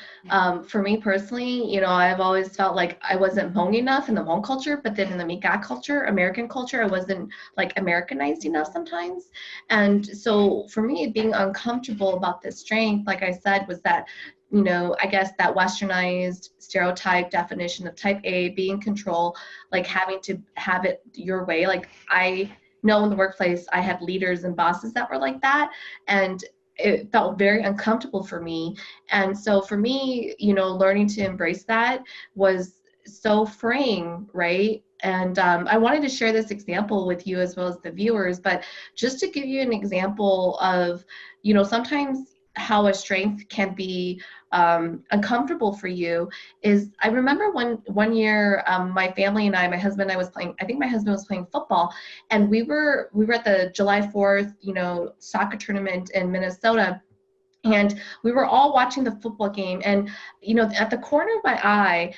For me personally, you know, I've always felt like I wasn't Hmong enough in the Hmong culture, but then in the Mika culture, American culture, I wasn't like Americanized enough sometimes. And so for me, being uncomfortable about this strength, like I said, was that, you know, I guess that westernized stereotype definition of type A, being in control, like having to have it your way. Like I know in the workplace I had leaders and bosses that were like that, and it felt very uncomfortable for me. And so for me, you know, learning to embrace that was so freeing, right? And I wanted to share this example with you as well as the viewers, but just to give you an example of, you know, sometimes how a strength can be uncomfortable for you is I remember one year, my family and I, my husband and I was playing, I think my husband was playing football, and we were at the July 4th, you know, soccer tournament in Minnesota, and we were all watching the football game, and you know, at the corner of my eye,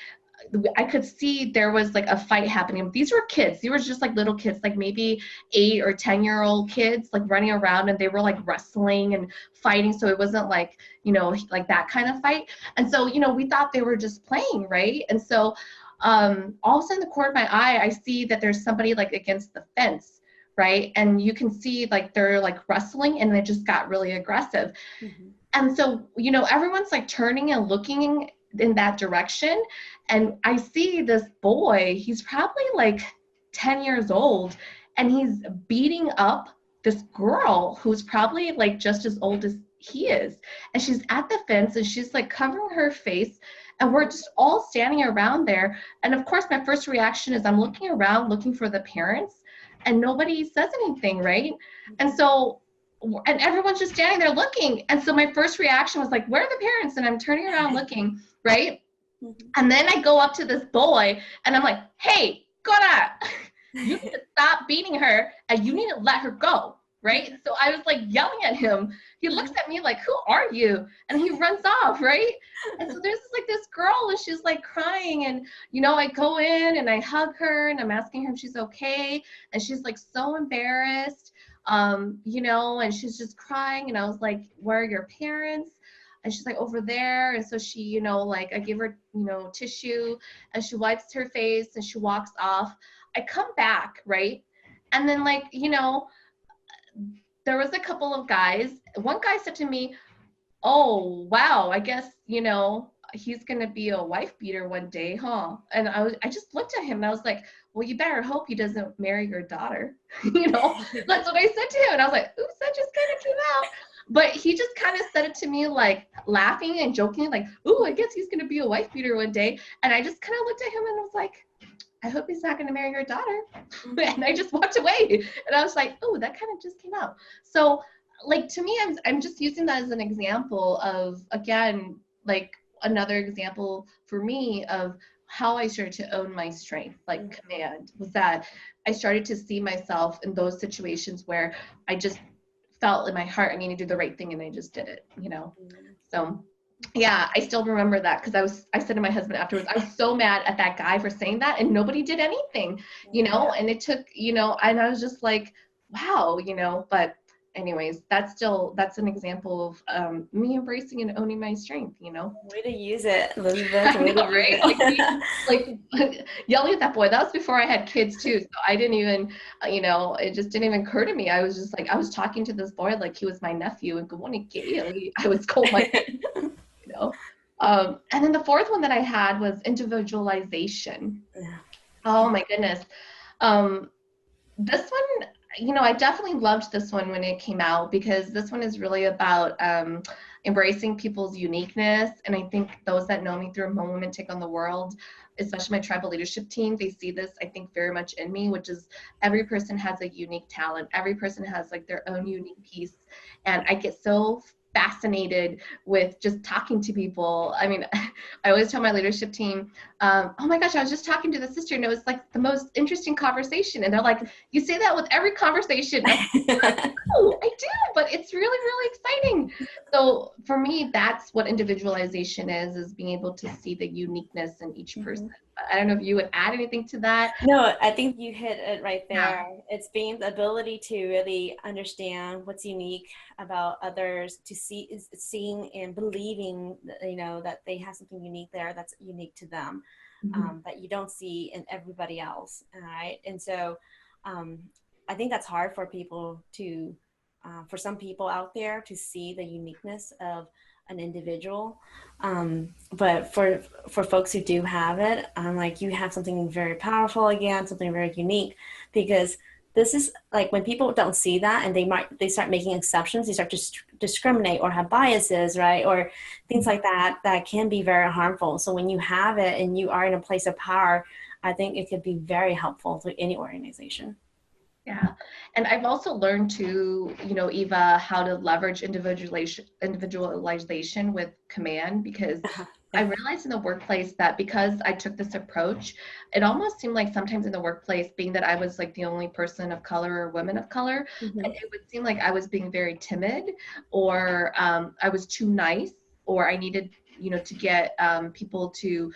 I could see there was like a fight happening. These were kids. These were just like little kids, like maybe 8 or 10-year-old kids, like running around, and they were like wrestling and fighting. So it wasn't like, you know, like that kind of fight. And so, you know, we thought they were just playing, right? And so all of a sudden, the corner of my eye, I see that there's somebody like against the fence, right? And you can see like they're like wrestling, and they just got really aggressive. Mm-hmm. And so, you know, everyone's like turning and looking in that direction. And I see this boy, he's probably like 10 years old, and he's beating up this girl who's probably like just as old as he is. And she's at the fence, and she's like covering her face. And we're just all standing around there. And of course, my first reaction is I'm looking around looking for the parents, and nobody says anything, right? And so and everyone's just standing there looking. And so my first reaction was like, where are the parents? And I'm turning around looking, right? Mm-hmm. And then I go up to this boy, and I'm like, hey, Gora, you need to stop beating her, and you need to let her go, right? So I was like yelling at him. He looks at me like, who are you? And he runs off, right? And so there's like this girl, and she's like crying, and you know, I go in and I hug her, and I'm asking her if she's okay, and she's like so embarrassed, you know, and she's just crying. And I was like, where are your parents? And she's like, over there. And so she, you know, like I give her, you know, tissue, and she wipes her face, and she walks off. I come back, right? And then, like, you know, there was a couple of guys. One guy said to me, oh, wow, I guess, you know, he's going to be a wife beater one day, huh? And I just looked at him, and I was like, well, you better hope he doesn't marry your daughter. You know, that's what I said to him. And I was like, oops, that just kind of came out. But he just kind of said it to me, like laughing and joking, like, ooh, I guess he's going to be a wife beater one day. And I just kind of looked at him and was like, I hope he's not going to marry your daughter. And I just walked away. And I was like, oh, that kind of just came out. So, like, to me, I'm just using that as an example of, again, like another example for me of how I started to own my strength, like command, was that I started to see myself in those situations where I just felt in my heart I need to do the right thing, and I just did it, you know. So yeah, I still remember that, because I said to my husband afterwards, I was so mad at that guy for saying that, and nobody did anything, you know. And it took, you know, and I was just like, wow, you know. But anyways, that's an example of me embracing and owning my strength, you know. Way to use it, Elizabeth. I Way to know, use right? it. Like yelling at that boy. That was before I had kids too. So I didn't even, it just didn't even occur to me. I was just like, I was talking to this boy like he was my nephew, and good morning, Gail. I was called my, you know. And then the fourth one that I had was individualization. Yeah. Oh my goodness. Um, this one, I definitely loved this one when it came out because this one is really about embracing people's uniqueness. And I think those that know me through Hmong Women Take on the World, especially my tribal leadership team, they see this, I think, very much in me, which is every person has a unique talent. Every person has like their own unique piece. And I get so fascinated with just talking to people. I mean, I always tell my leadership team, oh my gosh, I was just talking to the sister and it was like the most interesting conversation. And they're like, you say that with every conversation. Oh, I do, but it's really, really exciting. So for me, that's what individualization is being able to see the uniqueness in each person. I don't know if you would add anything to that. No, I think you hit it right Yeah. there. It's being the ability to really understand what's unique about others, to seeing and believing, that they have something unique there that's unique to them, that you don't see in everybody else. All right. And so I think that's hard for people to, for some people out there to see the uniqueness of an individual. But for folks who do have it, I'm like, you have something very powerful again, something very unique, because this is like when people don't see that and they start making exceptions, they start to discriminate or have biases, right? Or things like that can be very harmful. So when you have it and you are in a place of power, I think it could be very helpful to any organization. Yeah. And I've also learned to, Eva, how to leverage individualization with command because I realized in the workplace that because I took this approach, it almost seemed like sometimes in the workplace, being that I was like the only person of color or woman of color, that it would seem like I was being very timid or I was too nice or I needed, to get people to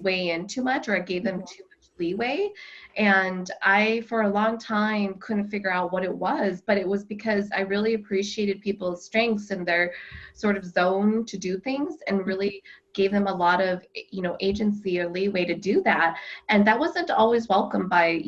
weigh in too much or I gave them too much leeway. And I, for a long time, couldn't figure out what it was, but it was because I really appreciated people's strengths and their sort of zone to do things and really gave them a lot of, agency or leeway to do that. And that wasn't always welcomed by,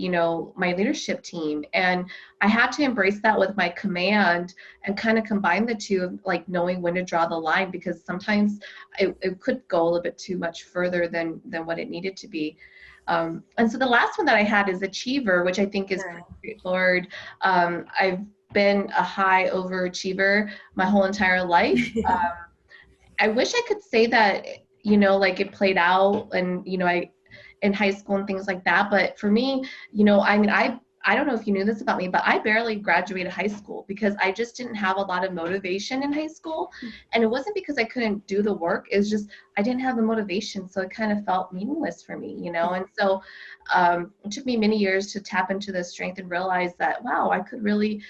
my leadership team. And I had to embrace that with my command and kind of combine the two of like knowing when to draw the line because sometimes it could go a little bit too much further than what it needed to be. And so the last one that I had is achiever, which I think is pretty straightforward. I've been a high overachiever my whole entire life. I wish I could say that, like it played out and, I in high school and things like that. But for me, I mean, I don't know if you knew this about me, but I barely graduated high school because I just didn't have a lot of motivation in high school. And it wasn't because I couldn't do the work. It's just I didn't have the motivation. So it kind of felt meaningless for me, And so it took me many years to tap into this strength and realize that, wow, I could really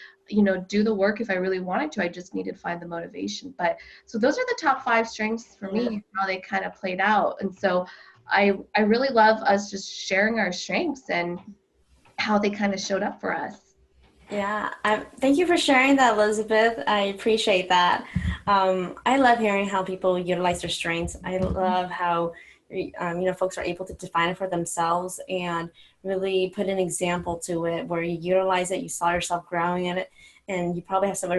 do the work if I really wanted to. I just needed to find the motivation. But so those are the top 5 strengths for me, how they kind of played out. And so I really love us just sharing our strengths and how they kind of showed up for us. Yeah, thank you for sharing that, Elizabeth. I appreciate that. I love hearing how people utilize their strengths. I love how folks are able to define it for themselves and really put an example to it where you utilize it, you saw yourself growing in it, and you probably have some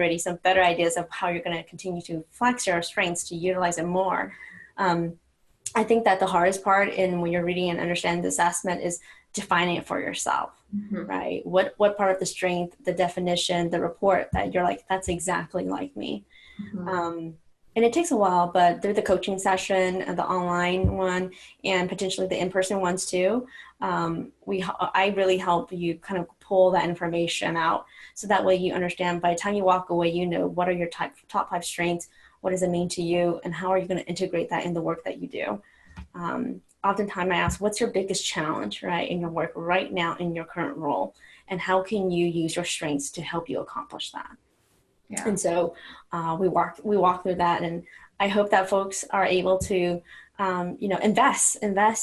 better ideas of how you're going to continue to flex your strengths to utilize it more. I think that the hardest part in when you're reading and understanding the assessment is defining it for yourself, right? What part of the strength, the definition, the report that you're like, that's exactly like me. And it takes a while, but through the coaching session, the online one, and potentially the in-person ones too, I really help you kind of pull that information out. So that way you understand by the time you walk away, what are your top 5 strengths, what does it mean to you, and how are you going to integrate that in the work that you do? Oftentimes I ask, what's your biggest challenge, right, in your work right now in your current role? And how can you use your strengths to help you accomplish that? Yeah. And so we walk through that, and I hope that folks are able to, invest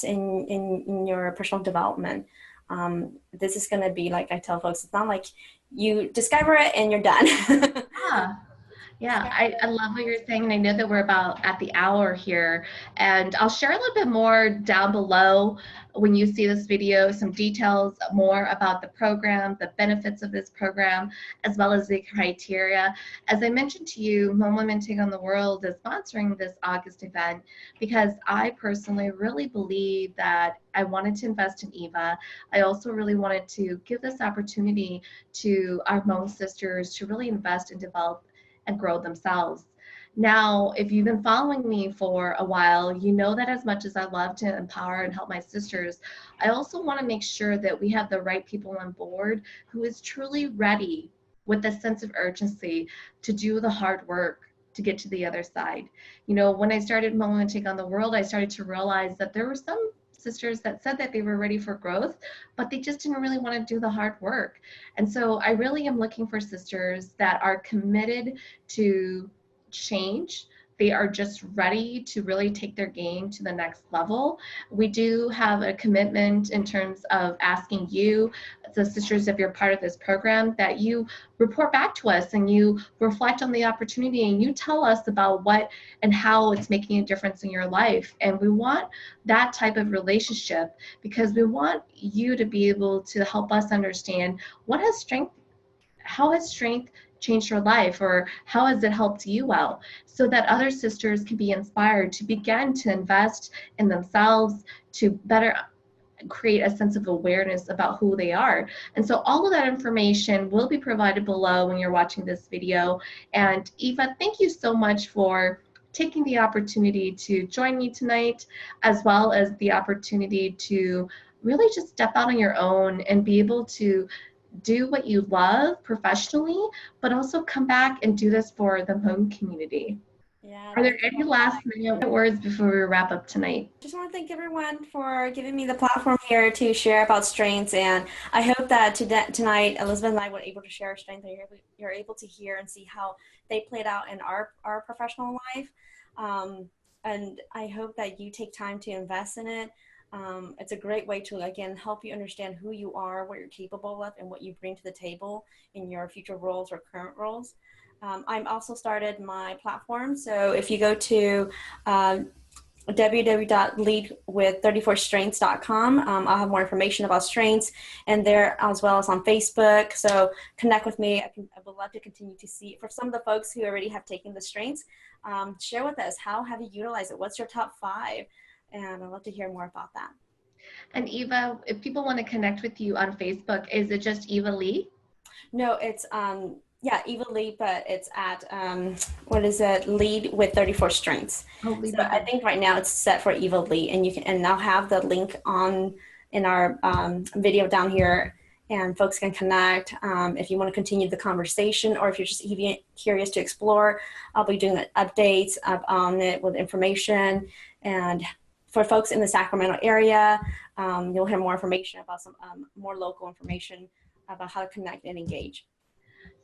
in your personal development. This is going to be, like I tell folks, it's not like you discover it and you're done. Ah. Yeah, I love what you're saying, and I know that we're about at the hour here, and I'll share a little bit more down below when you see this video, some details more about the program, the benefits of this program, as well as the criteria. As I mentioned to you, Hmong Women Take on the World is sponsoring this August event because I personally really believe that I wanted to invest in Eva. I also really wanted to give this opportunity to our Hmong sisters to really invest and develop and grow themselves. Now, if you've been following me for a while, you know that as much as I love to empower and help my sisters, I also want to make sure that we have the right people on board who is truly ready with a sense of urgency to do the hard work to get to the other side. You know, when I started Hmong Women Take on the World, I started to realize that there were some sisters that said that they were ready for growth, but they just didn't really want to do the hard work. And so I really am looking for sisters that are committed to change. They are just ready to really take their game to the next level. We do have a commitment in terms of asking you, the sisters, if you're part of this program, that you report back to us and you reflect on the opportunity and you tell us about what and how it's making a difference in your life. And we want that type of relationship because we want you to be able to help us understand how has strength changed your life, or how has it helped you out, so that other sisters can be inspired to begin to invest in themselves, to better create a sense of awareness about who they are. And so all of that information will be provided below when you're watching this video. And Eva, thank you so much for taking the opportunity to join me tonight, as well as the opportunity to really just step out on your own and be able to do what you love professionally, but also come back and do this for the Hmong community. Yeah, Are there thank you. any last minute words before we wrap up tonight? Just want to thank everyone for giving me the platform here to share about strengths. And I hope that tonight, Elizabeth and I were able to share our strengths, and you're able to hear and see how they played out in our professional life. And I hope that you take time to invest in it. It's a great way to, again, help you understand who you are, what you're capable of, and what you bring to the table in your future roles or current roles. I'm also started my platform. So if you go to www.leadwith34strengths.com. I'll have more information about strengths, and there as well as on Facebook. So connect with me. I would love to continue to see, for some of the folks who already have taken the strengths, share with us, how have you utilized it? What's your top 5? And I'd love to hear more about that. And Eva, if people want to connect with you on Facebook, is it just Eva Lee? No, it's yeah, Eva Lee, but it's at what is it? Lead with 34 Strengths. Oh, Lee. So I think right now it's set for Eva Lee, and you can, and I'll have the link on in our video down here, and folks can connect if you want to continue the conversation, or if you're just even curious to explore. I'll be doing updates on it with information, and for folks in the Sacramento area, you'll hear more information about some more local information about how to connect and engage.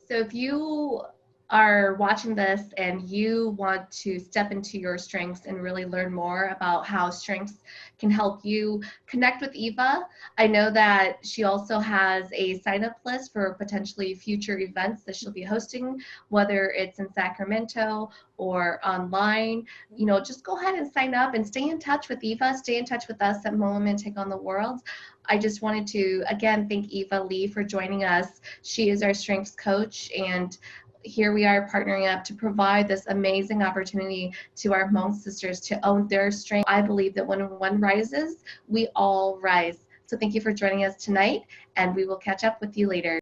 So if you are watching this and you want to step into your strengths and really learn more about how strengths can help you, connect with Eva. I know that she also has a sign-up list for potentially future events that she'll be hosting, whether it's in Sacramento or online. You know, just go ahead and sign up and stay in touch with Eva, stay in touch with us at Hmong Women Take on the World. I just wanted to, again, thank Eva Lee for joining us. She is our strengths coach, and here we are partnering up to provide this amazing opportunity to our Hmong sisters to own their strength. I believe that when one rises, we all rise. So thank you for joining us tonight, and we will catch up with you later.